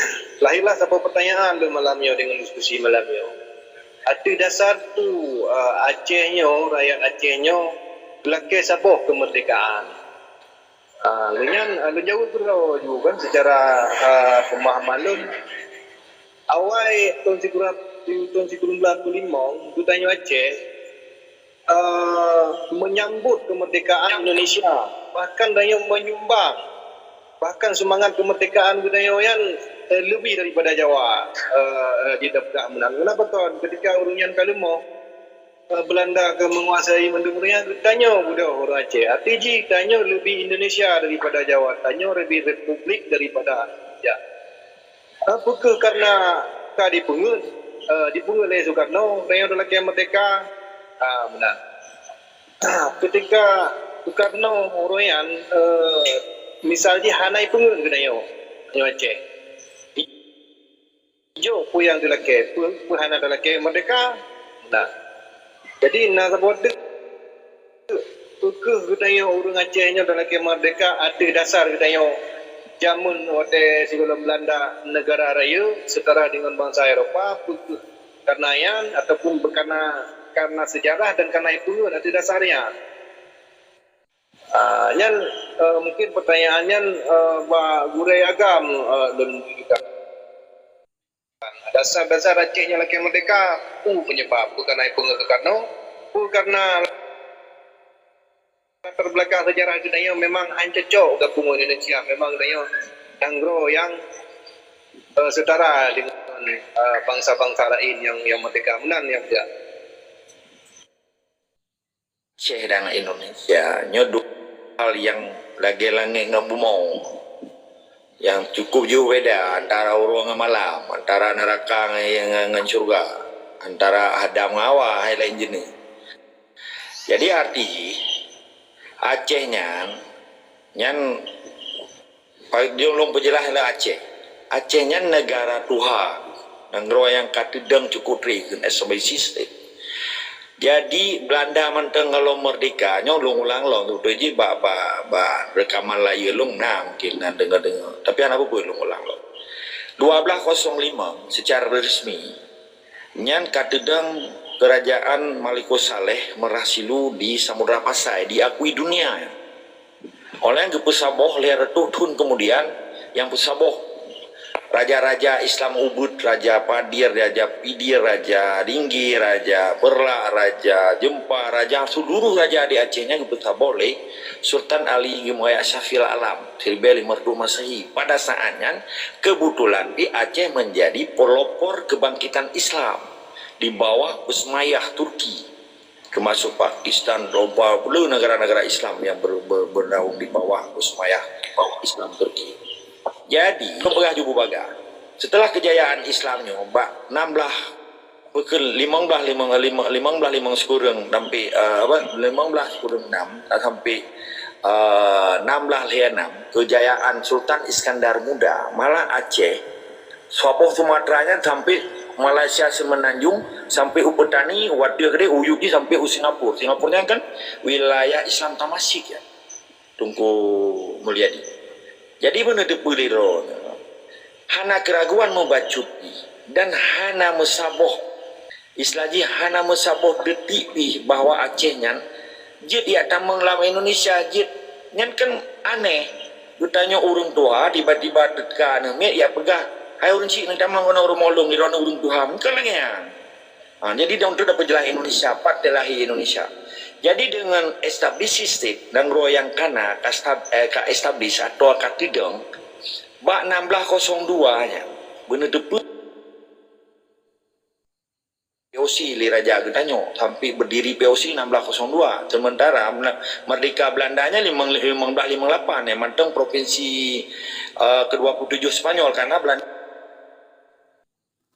lahirlah satu pertanyaan di malam ini dengan diskusi malam ini. Ada dasar tu Acehnya, rakyat Acehnya belakang sabuh kemerdekaan. Lengan jauh berau juga kan secara pemahaman lun. Awal tahun 1945 tu tanya Aceh menyambut kemerdekaan Indonesia, bahkan dia menyumbang, bahkan semangat kemerdekaan budaya yang lebih daripada Jawa didapatkan menang. Kenapa tuan? Ketika urungan Kalemo Belanda ke menguasai mendungnya, tanya budak orang Aceh, ATG tanya lebih Indonesia daripada Jawa, tanya lebih Republik daripada ya. Apakah karena dipungut oleh Soekarno, tanya dalam merdeka. Benar. Ketika Soekarno Oroyan misalnya hanai pengun ke dayo Aceh. Jo puyang tu laki, hana tu laki merdeka. Nah. Jadi nak buat ke dayo orang Acehnya dalam merdeka ada dasar ke dayo jamun waktu sebelum Belanda negara raya setara dengan bangsa Eropah karena yang ataupun karena sejarah dan karena itu ada dasarnya. Mungkin pertanyaannya gurai agam dan juga dasar-dasar Acehnya lagi merdeka penyebab bukan karena pengetukarno, bukan karena latar belakang sejarah kita memang hancur gabung Indonesia, memang kita tanggro yang setara dengan bangsa-bangsa lain yang merdeka menan yang tidak. Aceh dan Indonesia nyodu hal yang lagi-lagi ngebumau yang cukup jauh beda antara urang dengan malam, antara neraka dengan surga, antara hadam ngawa hai lain jenis. Jadi arti Acehnya nyan dia belum berjelas lah Aceh. Acehnya negara Tuhan dan yang katidang cukup ring sebagai sistem. Jadi Belanda menteng kalau merdeka nyolong ulang tu je ba rekaman layu long mungkin dengar tapi anak apa long ulang 1205 secara resmi nyan katedang kerajaan Maliko Saleh merasilu di Samudra Pasai diakui dunia oleh yang kepusaboh lihat tun kemudian yang pusaboh raja-raja Islam Ubud, Raja Padir, Raja Pidir, Raja Ringgi, Raja Berla, Raja Jempa, Raja seluruh raja di Acehnya kita boleh Sultan Ali Gimaya Syafil Alam 1500 Masehi. Pada saatnya kebetulan di Aceh menjadi pelopor kebangkitan Islam di bawah Utsmaniyah Turki, termasuk Pakistan, Eropa, pula negara-negara Islam yang bernaung di bawah Utsmaniyah Islam Turki. Jadi, kembali juga baga. Setelah kejayaan Islamnya, 15 sekurang sampai 1606 kejayaan Sultan Iskandar Muda, malah Aceh, Sabah Sumateranya sampai Malaysia Semenanjung, sampai Upetani, Wadia Gede, Uyugi sampai Singapura. Singapurnya kan wilayah Islam Tamasik ya. Tunggu Mulyadi. Jadi menutup beliau hana keraguan membacuti dan hana mesaboh islaji hana mesaboh detipi bahwa Acehnya jid ya tamang lama Indonesia jid nyan kan aneh ditanya urung tua tiba-tiba tekan ya pegah hai urung cik nang tamang kena urung molong di rona urung tua kan lagi ya. Jadi dia untuk dapat jelah Indonesia pat telahi Indonesia. Jadi dengan establish state dan royang kana ka establish atau katidong bak 1602 nya bener depu POC li Raja Gedanyo sampai berdiri POC 1602. Sementara merdeka Belandanya 1558 ya manteng provinsi ke-27 Spanyol karena Belanda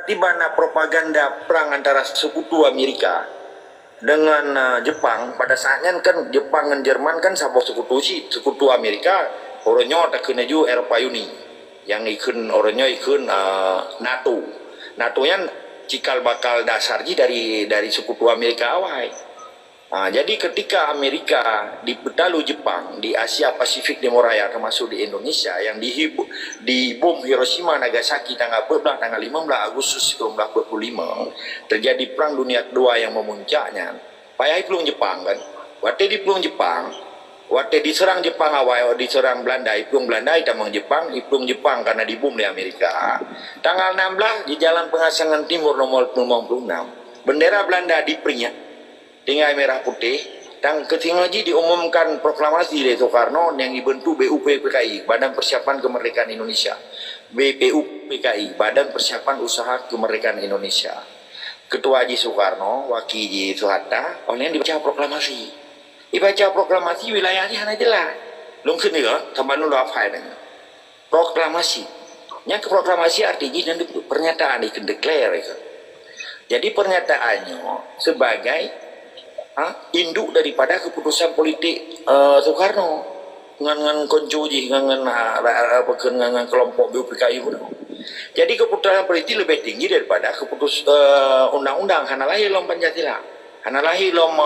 di mana propaganda perang antara sekutu Amerika dengan Jepang pada saatnya kan Jepang dan Jerman kan sabok sekutu Amerika orangnya tak kena juga Eropa Uni yang ikut orangnya ikut NATO nya cikal bakal dasar dari sekutu Amerika awal. Jadi ketika Amerika dipetalu Jepang di Asia Pasifik Timur Raya termasuk di Indonesia yang di bom Hiroshima Nagasaki tanggal 15 Agustus 1945 terjadi perang dunia kedua yang memuncaknya. Payah pelung Jepang kan. Waktu di pelung Jepang, waktu diserang Jepang awal diserang Belanda, ipung Belanda itamang Jepang, ipung Jepang karena dibom di Amerika. Tanggal 16 di Jalan Pengasingan Timur nomor 56, bendera Belanda diperingat dengan merah putih dan ketika diumumkan proklamasi dari Soekarno yang dibentuk BUPPKI Badan Persiapan Kemerdekaan Indonesia, BPUPKI Badan Persiapan Usaha Kemerdekaan Indonesia. Ketua Haji Soekarno, Wakil Haji Soehatta, oleh dibaca proklamasi. Dibaca proklamasi wilayahnya hanya jelas. Lung sini kan, tambah nulu apa ini? Proklamasi. Yang proklamasi artinya pernyataan declare. Jadi pernyataannya sebagai induk daripada keputusan politik Soekarno dengan koncoji dengan kelompok BUPKI pun. Jadi keputusan politik lebih tinggi daripada undang-undang hana lahir lom Pancasila, hana lahir lom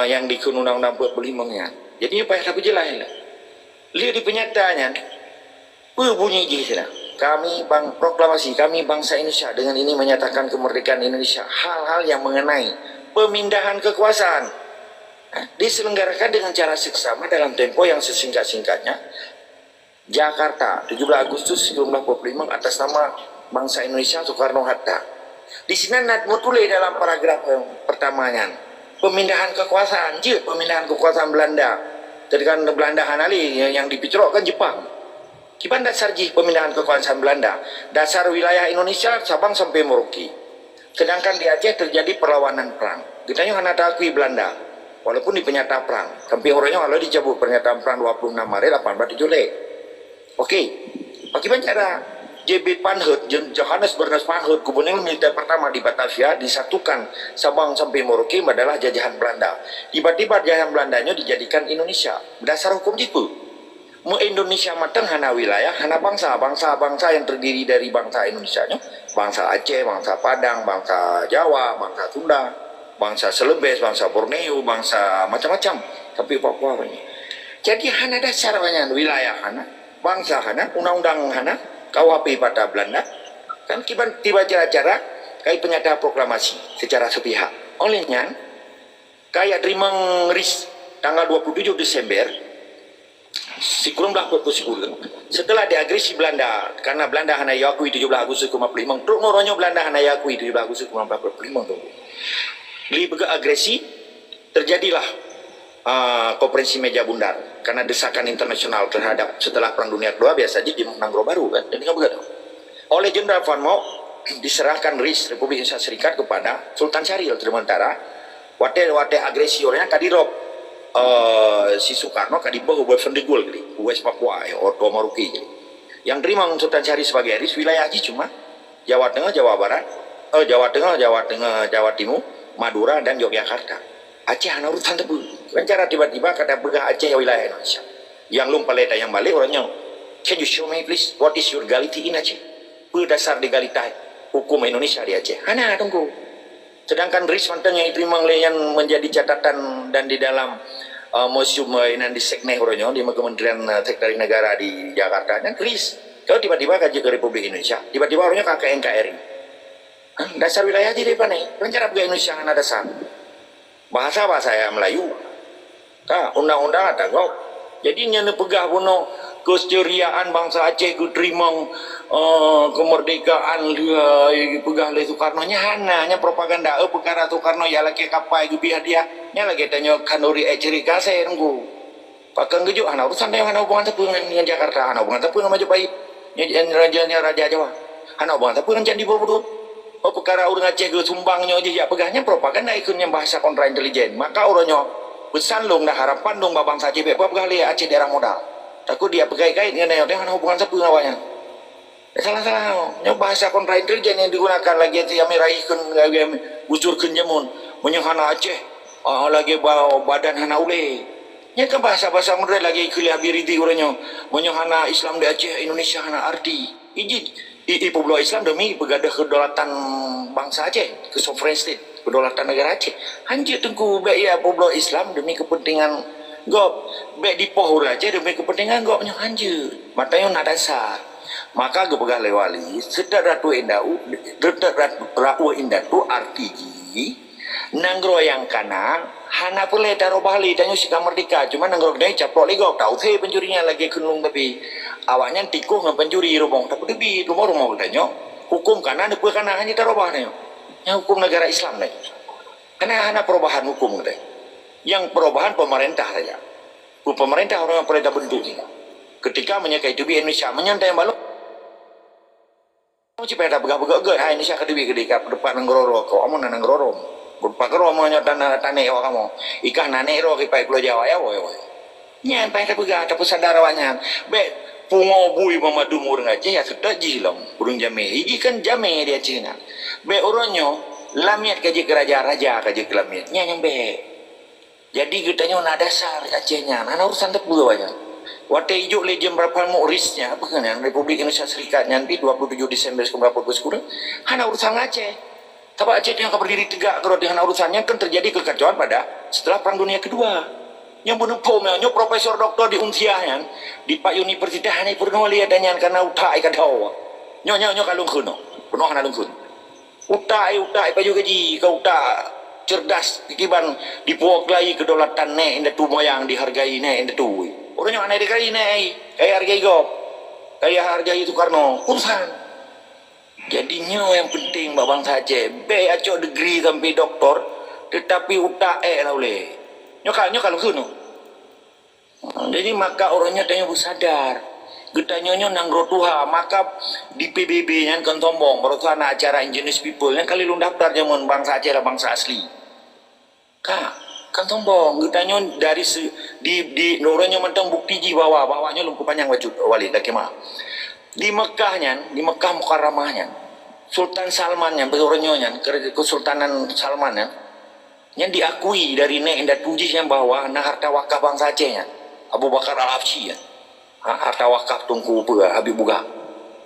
yang dikun undang-undang 45-nya. Jadi apa yang aku jelaskan? Lihat di pernyataannya, bunyi gila. Kami proklamasi kami bangsa Indonesia dengan ini menyatakan kemerdekaan Indonesia. Hal-hal yang mengenai pemindahan kekuasaan diselenggarakan dengan cara seksama dalam tempo yang sesingkat-singkatnya. Jakarta 17 Agustus 1945 atas nama bangsa Indonesia Soekarno-Hatta. Di sini tulis dalam paragraf yang pertamanya pemindahan kekuasaan, pemindahan kekuasaan Belanda. Jadi kan Belanda Hanali yang dipicrokkan Jepang. Gimana dasar pemindahan kekuasaan Belanda? Dasar wilayah Indonesia Sabang sampai Merauke. Sedangkan di Aceh terjadi perlawanan perang. Kita hanya akui Belanda, walaupun di pernyataan perang. Sampai orangnya kalau dicabut pernyataan perang 26 Maret 1878. Oke, bagaimana cara JB Panhut, Johannes Bernard Panhut, gubernur militer pertama di Batavia, disatukan Sabang sampai Merauke adalah jajahan Belanda. Tiba-tiba jajahan Belandanya dijadikan Indonesia. Berdasar hukum itu. Indonesia matang hana wilayah, hana bangsa yang terdiri dari bangsa Indonesianya, bangsa Aceh, bangsa Padang, bangsa Jawa, bangsa Sunda, bangsa Celebes, bangsa Borneo, bangsa macam-macam, tapi Papua ini. Jadi hana dasar banyak wilayah hana, bangsa hana, undang-undang hana, KUHP pada Belanda, kan tiba cara kayak pernyataan proklamasi secara sepihak. Olehnya, kayak terima ngeris tanggal 27 Desember Sikulum dah berpusikulum. Setelah diagresi Belanda, karena Belanda hanya yakui 17 Agustus 1945, terus noronyo Belanda hanya yakui 17 Agustus 1945 tu. Li agresi terjadilah konferensi meja bundar karena desakan internasional terhadap setelah Perang Dunia Kedua biasa aja di Nanggro baru kan. Jadi begitu. Oleh Jenderal Van Mock diserahkan RIS Republik Indonesia Serikat kepada Sultan Syahrir sementara wate agresi orangnya kadirop si Soekarno kadibah buat Vendegul gitu, West Papua ya, Oto Maruki gitu. Yang terima Sultan Syahrir sebagai RIS wilayah haji cuma Jawa Tengah, Jawa Barat, Jawa Tengah, Jawa Timur, Madura dan Yogyakarta. Aceh hanya urutan tebu. Rencana tiba-tiba kata begah Aceh wilayah Indonesia. Yang lum paleta yang balik orangnya, can you show me please what is your legality in Aceh? Berdasar legalitas hukum Indonesia di Aceh. Hana tunggu. Sedangkan RIS mantan yang diterima oleh yang menjadi catatan dan di dalam museum yang di Sekneh orangnya di Kementerian Sekretariat Negara di Jakarta, dan RIS. Kalau tiba-tiba kaji ke Republik Indonesia, tiba-tiba orangnya ke NKRI. Dasar wilayah di depan nih, rencana begah Indonesia yang ada dasar. Bahasa yang Melayu. Undang-undang ada kok. Jadi nyana pegah puno kesejeriaan bangsa Aceh ku terima kemerdekaan pegah oleh Soekarno nya hana nya propaganda perkara Soekarno ya lagi kapai ku biar dia nya lagi tanya kanuri ciri kase nunggu. Pakai ngejuk hana urusan dia hana hubungan tepu dengan Jakarta, hana hubungan tepu dengan Majapahit. Raja Jawa. Hana hubungan tepu dengan Candi Borobudur. Perkara orang Aceh ke sumbangnya aja ya pegahnya propaganda ikutnya bahasa kontra intelijen. Maka orangnya besanlung dah harapan dong bangsa Aceh apa pegah le Aceh daerah modal. Takut dia pegai-kait dengan dia hana hubungan tepu awalnya. Salah-salah. Nya bahasa kontra intelijen yang digunakan lagi yang merahikeun busurkeun jamun menyehana Aceh. Lagi badan hana ule. Nya ke bahasa-bahasa modern lagi kuliah biriti orangnya menyehana Islam di Aceh Indonesia hana arti. Iji pulau Islam demi begadah kedaulatan bangsa Aceh, ke sovereign state, kedaulatan negara Aceh. Hanjir tengku baik ya pulau Islam demi kepentingan gop, baik di pohur Aceh demi kepentingan gop nya hanjir. Matanya nak dasar. Maka gepegah lewali sedar ratu indau, detak ratu indau arti nanggro yang kanan hana pule taruh bali tanya si merdeka cuma nanggro dai caplok legok tahu teh pencurinya lagi kenung tapi awaknya tikuh dengan pencuri rumong tapi debi rumah tanya hukum kanan depu kanan hanya taruh bahane yang hukum negara Islam deh karena hana perubahan hukum deh yang perubahan pemerintah saja pemerintah orang yang pemerintah bentuk ketika menyekai tubi Indonesia menyantai balok cipta begah-begah Indonesia kedua kedika depan nanggro kau amun nanggro berpakar omongnya tanah kamu ikan nane ro kipai Pulau Jawa ya woy nyampai tak pegah tak sadar awaknya be pungo bui mamadu murung Aceh ya sudah jilong burung jame iki kan jame dia Cina be oronyo lamiat kaji raja kaji kelamiat nya nyambe jadi kitanya nak dasar Acehnya ana urusan tepu awaknya wate ijo le jam berapa mau risnya apa kan Republik Indonesia Serikat nanti 27 Desember 2020 hana urusan Aceh. Tapi Aceh yang berdiri tegak kalau dengan urusannya kan terjadi kekacauan pada setelah Perang Dunia Kedua. Yang menempomnya, profesor doktor di Unsiahan di Pak Universitas ini pernah lihat adanya karena utai kadau. Nyo kalung kuno, penuh kalung kuno. Utai Pak juga ji, kau utai cerdas kiban dipuak lagi kedaulatan ne indah tu moyang dihargai ne indah tu. Orangnya aneh dihargai ne, kayak hargai gop, kayak hargai Soekarno urusan. Jadinya yang penting bangsa Aceh be acok degree sampai doktor tetapi utak lah boleh nyokal kuno. Jadi maka orangnya tanya sadar getanya nangro tuha maka di PBB nya kan sombong baru sana acara indigenous people yang kali lu daftar jaman bangsa Aceh lah bangsa asli kan sombong getanya dari di orangnya mentang bukti ji bawahnya lumpuh panjang wajud wali dah kemah di Mekah Mukarramahnya Sultan Salmannya besoronyonya Kesultanan Salmannya yang diakui dari nek indah puji yang bawa nah harta wakaf bangsa Acehnya Abu Bakar Al-Habsyi ya harta wakaf tungku pega Habib Buga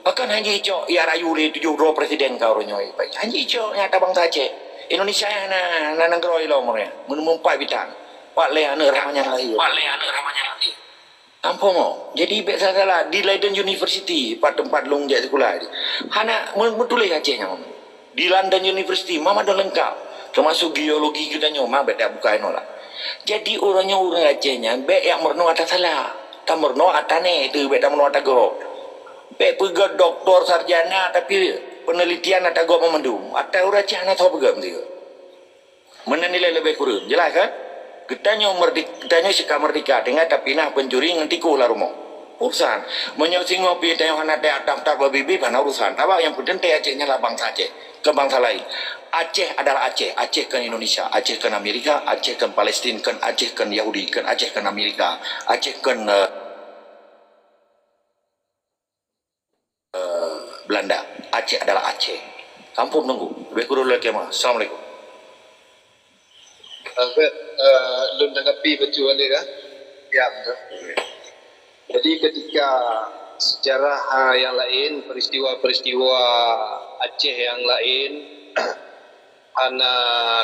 bahkan hanya ijo ya rayu le 7 presiden kau ronyoy hanya ijo nyata bangsa Aceh Indonesia na nangroi lo mereka menumpai bitang pak le ane ramanya lagi Ampomo. Jadi biasa salah di Leiden University, tempat long jadi sekolah. Hana betul ya Acehnya. Di London University, mama dah lengkap. Termasuk geologi kita nyoma beda bukain olah. Jadi orang Acehnya, be yang merno atas salah. Tak merno atane itu beda merno atas go. Be pegah doktor sarjana tapi penelitian atas go memendung. Atas orang Aceh anak tahu pegah dia. Mana nilai lebih kurang, jelas kan? Kitanya sikap merdeka dengan tapi nah pencuri nganti kulah rumah urusan menyosing ngopi tanya hana teh daftar babibi pana urusan apa yang penting teh Acehnya lah bangsa Aceh ke bangsa lain Aceh adalah Aceh kan Indonesia Aceh kan Amerika Aceh kan Palestina kan Aceh kan Yahudi kan Aceh kan Amerika Aceh kan Belanda Aceh adalah Aceh kampung nunggu lebih kurang lagi mah. Assalamualaikum. Belum tanggapi betul ada kah? Ya, betul. Jadi ketika sejarah yang lain, peristiwa-peristiwa Aceh yang lain Ana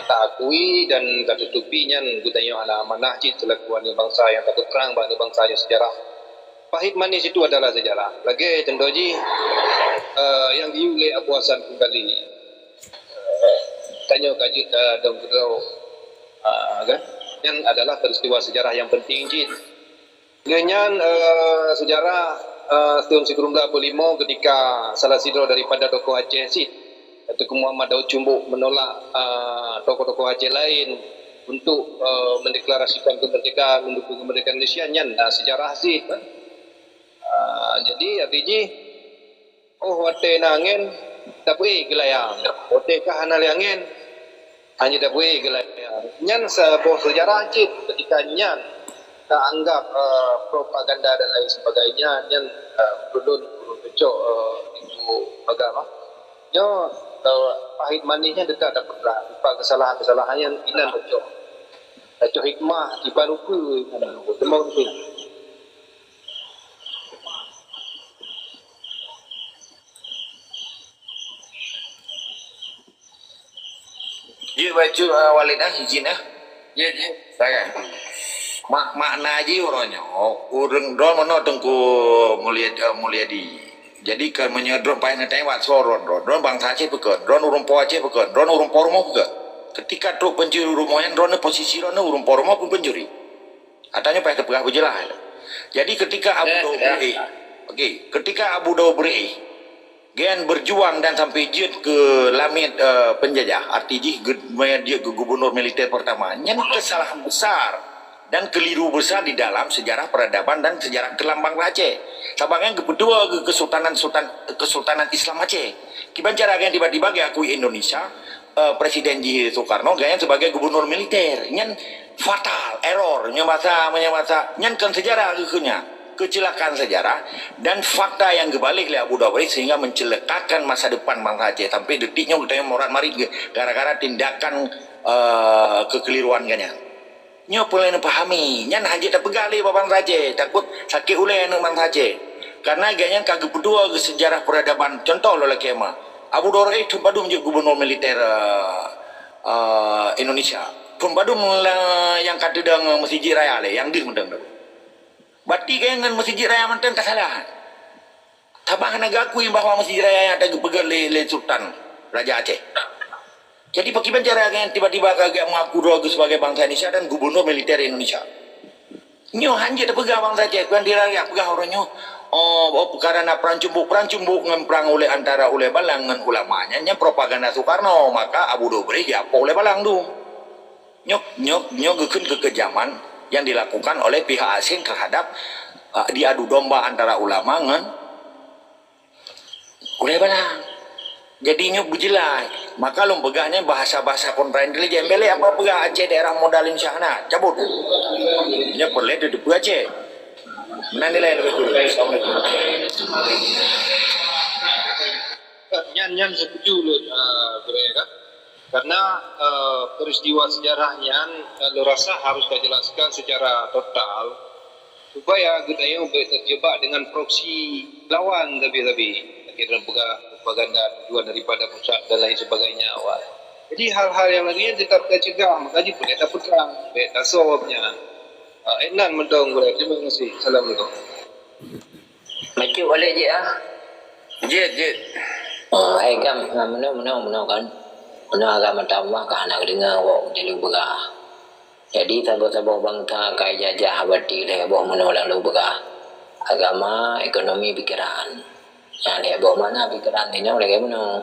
tak akui dan tak tutupinya gutanya ala amanah cik selaku wani bangsa yang tak terang bagi bangsa yang sejarah. Pahit manis itu adalah sejarah. Lagi tendoji yang diulai Abu Hasan kembali. Tanya kaji dong kedau kan? Yang adalah peristiwa sejarah yang penting cik. Dengan sejarah tahun 1945 ketika salah sidro daripada tokoh Aceh cik Tuku Muhammad Daud Cumbuk menolak tokoh-tokoh Aceh lain untuk mendeklarasikan kemerdekaan, mendukung kemerdekaan Malaysia. Sejarah sih. Jadi artinya wate nangen tak boleh gelayang. Wate kah hanal angin hanya tak boleh gelayang. Nyan sebuah sejarah cik ketika nyan tak anggap propaganda dan lain sebagainya. Nyan belum kecok itu agama. Nyo pahit manisnya dekat dapat lah. Lupa kesalahan-kesalahan yang inan bocor. Bocor hikmah, tiba lupa. Demau tu. Ya baju Walid izin Ya. Saya. Makna aja orangnya. Urang don mana tengku mulia. Jadi kan menyedron payah tengwat soron dron bangsa Aceh beker dron urung po Aceh beker dron urung po rumah beker ketika truk pencuri rumahnya dron posisi dron urung po rumah pun pencuri katanya payah terpegah berjelah. Jadi ketika Abu Dhabi Gian berjuang dan sampai jut ke lamit penjajah artinya dia ke gubernur militer pertama yang kesalahan besar dan keliru besar di dalam sejarah peradaban dan sejarah kelambang Aceh. Sabangnya kedua ke Kesultanan Islam Aceh. Kiban cara yang tiba-tiba akui Indonesia Presiden Ji Soekarno gaya sebagai gubernur militer. Nyan fatal error nyamasa nyan kan sejarah kecelakaan sejarah dan fakta yang kebalik oleh Abu Dhabi sehingga mencelakakan masa depan bangsa Aceh sampai detiknya utanya morat marit gara-gara tindakan kekeliruan ganya. Nyo boleh pahami, nyan haji tak pegali babang Aceh, takut sakit ulai nang Aceh. Karena ganya kagak berdua ke sejarah peradaban. Contoh lo lagi mah. Abu Dhabi tumpadu menjadi gubernur militer Indonesia. Tumpadu yang kata dengan Masjid Raya le, yang dia mendeng. Berarti gaya dengan Masjid Raya mendeng kesalahan. Tabang naga akui bahawa Masjid Raya ada pegali le Sultan Raja Aceh. Jadi bagaimana cara yang tiba-tiba kagak mengaku doa sebagai bangsa Indonesia dan gubernur militer Indonesia? Nyo hanya ada pegang bangsa Aceh, kan dirayak pegang orangnya. Perkara nak perang cumbuk ngemprang oleh antara oleh balang dengan ulamanya, nya propaganda Soekarno, maka Abu Dhabi ya apa oleh balang tu. Nyok kekejaman yang dilakukan oleh pihak asing terhadap diadu domba antara ulama dengan oleh balang. Jadinya berjelai. Maka lu pegahnya bahasa-bahasa kontra intelijen. Beli apa pegah Aceh daerah modalin syahna. Cabut. Ini boleh duduk Aceh. Mana nilai lebih dulu. Assalamualaikum. Nyan setuju lu kan? Karena peristiwa sejarahnya lu rasa harus dijelaskan secara total supaya kita yang terjebak dengan proksi lawan tapi kira propaganda tujuan daripada pusat dan lain sebagainya awal. Jadi hal-hal yang lainnya tetap kita cegah, makanya boleh tak putrang, boleh tak sawabnya. Enak mendong boleh. Terima kasih. Assalamualaikum. Macam boleh je Je. Hai kam mana kan. Mana agama tambah kan nak dengar awak jadi begah. Jadi sabar-sabar bangsa kai jajah berarti leh bawa menolak lu begah. Agama, ekonomi, pikiran. Yang dia bawa mana pikiran ini oleh mana?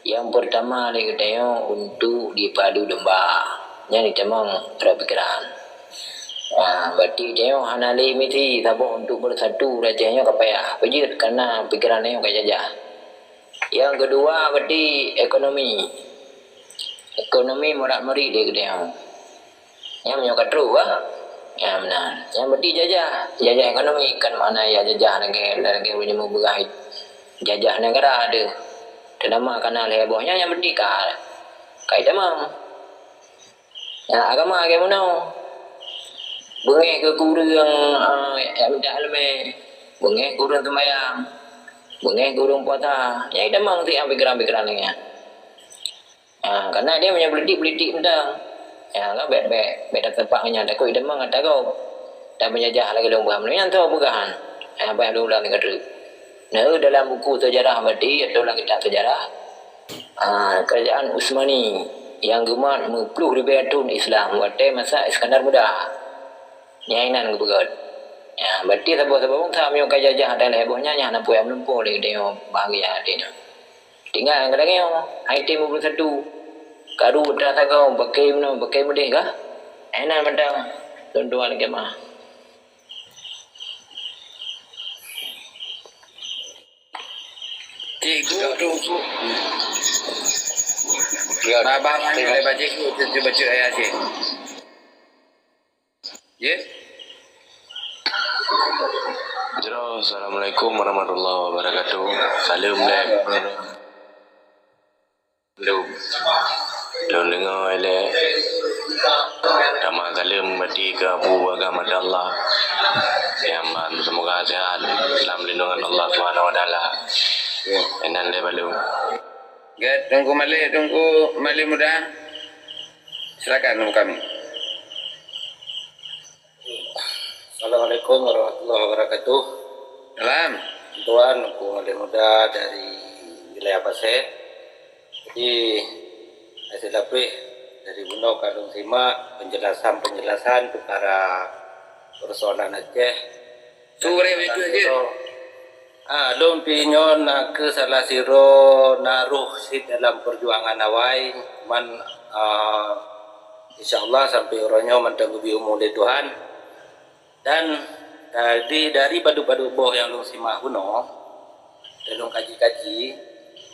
Yang pertama dia kata untuk dipadu domba. Yang itu memang ada pikiran. Berarti dia hana limiti sabuk untuk bersatu rajanya kapaya. Pejit karena pikirannya yang kayak jajah. Yang kedua berarti ekonomi. Ekonomi morat-morit dia kata. Yang menyokot true ya benar. Yang berarti jajah ekonomi kan mana ya jajah lagi punya bergaya jajah negara ada. Ternama kanal hebohnya yang berarti kai demam. agama mana bengeh ke kurang yang minta alme bengeh kurang sembahyang bengeh kurang puasa ya demang ti pikiran-pikiran ni karena dia punya belidik tentang ya kan bet tempatnya tak kau demang ada kau dan menjajah lagi lomba yang tahu bukan apa yang ulang dengan tu dalam buku sejarah berarti atau dalam kitab sejarah kerajaan Utsmani yang gemar mempluh di Baitun Islam pada masa Iskandar Muda. Nyainan ke begat. Ya, berarti sebab-sebab tak mau kajajah dan hebohnya nya nak puai melumpur dia bahagia dia. Tinggal kadang-kadang item 51. Karu terasa kau pakai mudah kah? Enak mentang tuan-tuan ke mah. Cikgu tu Abang ni boleh baca cikgu baca ayat cik. Ya? Jero, Assalamualaikum warahmatullahi wabarakatuh. Salam lem. Belum dengar elek. Nama salam berarti ke Abu Agama Allah. Yang semoga sehat dalam lindungan Allah Subhanahu wa taala. Enan le belum. Get, tunggu Mali muda. Silakan tunggu kami. Assalamualaikum warahmatullahi wabarakatuh. Salam. Tuan, aku Mali muda dari wilayah Pasir. Jadi hasil lebih dari Bundo Kadung Simak penjelasan perkara persoalan Aceh. Sore itu aja. Lom pinyo na ke salah siro naruh si dalam perjuangan awai man insyaallah sampai orangnya mendagubi umur Tuhan dan dari padu-padu boh yang lu simak kuno dan kaji-kaji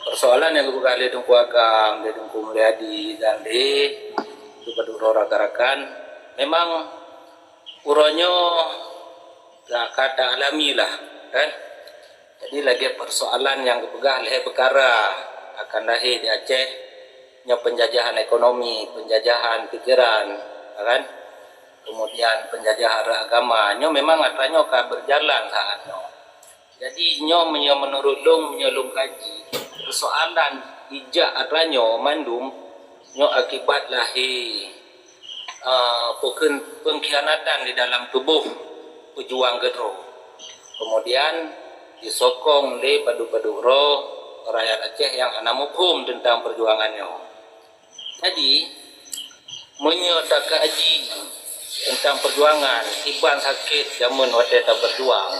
persoalan yang gue kali dong kuagam dan dong mulyadi dan itu padu rora-garakan memang orangnya gak kata alami lah kan. Jadi lagi persoalan yang kepegah leher perkara akan lahir di Aceh nya penjajahan ekonomi, penjajahan pikiran, kan? Kemudian penjajahan agama, nyo memang katanya akan berjalan saatnya. Jadi nyo menurut long kaji persoalan ijak adanya mandum nyo akibat lahir pengkhianatan di dalam tubuh pejuang gedro. Kemudian disokong oleh padu-padu roh rakyat Aceh yang ana hukum tentang perjuangannya. Jadi menyota kaji tentang perjuangan iban sakit zaman waktu tak berjuang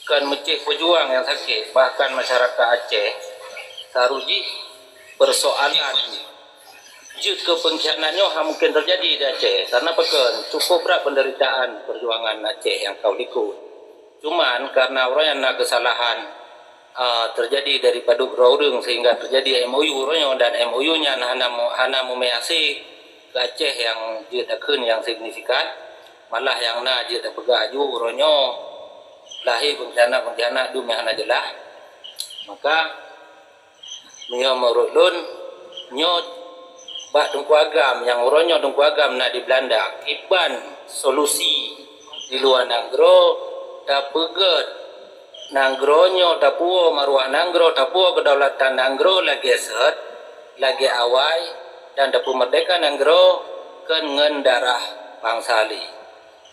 kan mecik pejuang yang sakit bahkan masyarakat Aceh saruji persoalan jika pengkhianatnya mungkin terjadi di Aceh karena pekan cukup berat penderitaan perjuangan Aceh yang kau likut. Cuman karena orang yang nak kesalahan terjadi daripada berorang sehingga terjadi MOU orangnya dan MOU-nya hana memeasi ke Aceh yang dia takkan yang signifikan malah yang na dia tak pegah ju orangnya lahir pengkhianat du hana jelah maka nyo merulun nyo bak tungku agam yang orangnya tungku agam na di Belanda iban solusi di luar nanggro tak pegat nanggronyo tapuo maruah nanggro tapuo kedaulatan nanggro lagi set lagi awai dan tapu merdeka nanggro kan ngendarah bangsali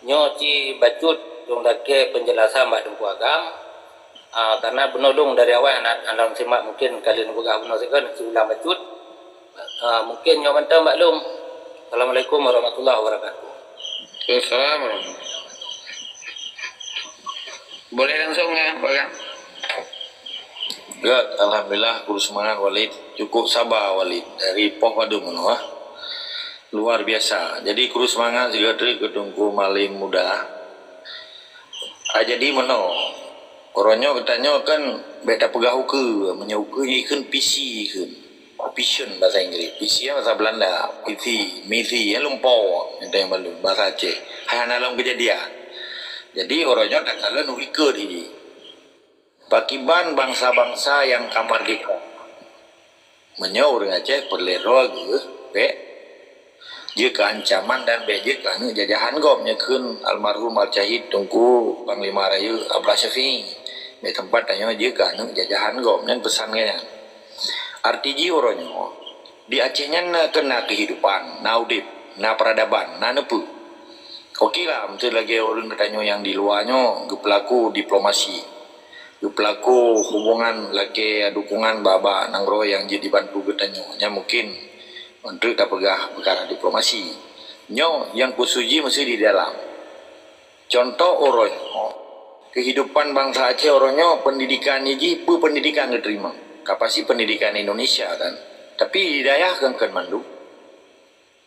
nyoci bacut dong lagi penjelasan mbak dengku agam karena benolong dari awal anak simak mungkin kalian buka benar sekan ulang bacut mungkin nyo mentah maklum. Assalamualaikum warahmatullahi wabarakatuh. Assalamualaikum. Boleh langsung ya, Pak Kang? Ya, alhamdulillah guru semangat Walid, cukup sabar Walid dari Poh Padu Menua. Luar biasa. Jadi guru semangat juga dari ketungku malim muda. Jadi meno. Koronyo katanya kan beta pegah uke, menyauke ikan PC kan. Vision bahasa Inggris, PC bahasa Belanda, misi yang lumpau yang belum bahasa Aceh. Hanya dalam kejadian. Jadi orangnya tak kalah nurika ini. Pakiban bangsa-bangsa yang kamardika. Menyaur Aceh perlero ke, Dia keancaman dan beje kerana jajahan gomnya kun almarhum Al-Syahid Tunku Panglima Raya Abdullah Syafi'i. Di tempat tanya dia kerana jajahan gom dan pesan kaya. RTG orangnya di Acehnya na kena kehidupan, na udip, na peradaban, na nepu. Okeylah, mesti lagi orang bertanya yang di luarnya, pelaku diplomasi, pelaku hubungan lagi dukungan baba nangro yang jadi bantu bertanya. Nya mungkin untuk tak pegah perkara diplomasi. Nyo yang kusuji mesti di dalam. Contoh orangnya, kehidupan bangsa Aceh orangnya pendidikan ini pendidikan diterima. Kapasi pendidikan Indonesia kan. Tapi hidayah kan mandu.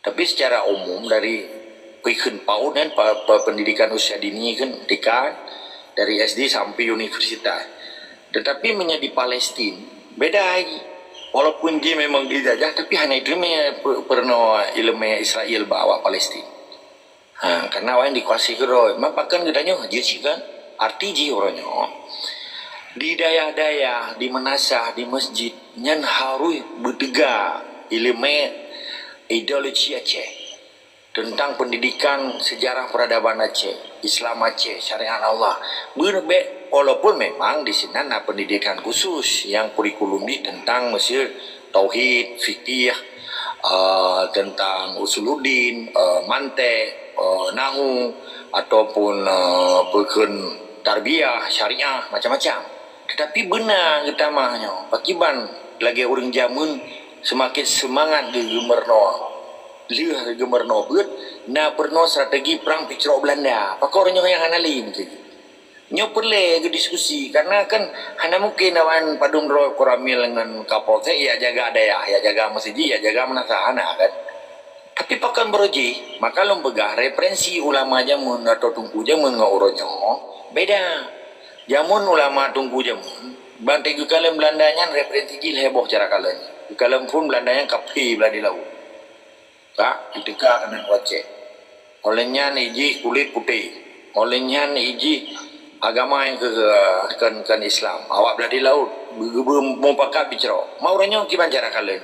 Tapi secara umum dari PIKN PAUD dan pendidikan usia dini kan TK dari SD sampai universitas. Tetapi menjadi Palestin beda lagi. Walaupun dia memang dijajah, tapi hanya itu pernah ilmu Israel bawa Palestin. Karena orang dikuasai keroi. Mapakan gedanya dia sih kan. RTG orangnya. Di daya-daya, di menasah, di masjid, nyan harus bertegak ilmu ideologi Aceh tentang pendidikan sejarah peradaban Aceh, Islam Aceh, syariat Allah. Berbeda, walaupun memang di sini ada pendidikan khusus yang kurikulum di tentang Mesir, tauhid, fikih, tentang usuluddin, mantek, nahu ataupun pekun tarbiyah, syariah, macam-macam. Tetapi benar kita mahnya, pakiban lagi orang jamun semakin semangat di gemerno. Lihat gemerno bet, na perno strategi perang picro Belanda. Pakor nyo yang analim gitu. Nyo perle ke diskusi karena kan hanya mungkin awan padung ro koramil dengan Kapolsek ya jaga daya, ya jaga masjid, ya jaga menasahana kan. Tapi pakan beroji, maka lembegah referensi ulama jamun atau tungku jamun ngauronyo beda. Jamun ulama tunggu jamun bantai ke kalam Belandanya referensi jil heboh cara kalian. Ke kalam pun Belandanya kapi beladi laut. Tak, ketika kena wacek. Olehnya iji kulit putih. Olehnya iji agama yang ke Islam. Awak beladi laut. Mau pakai bicara. Mau orangnya gimana cara kalian?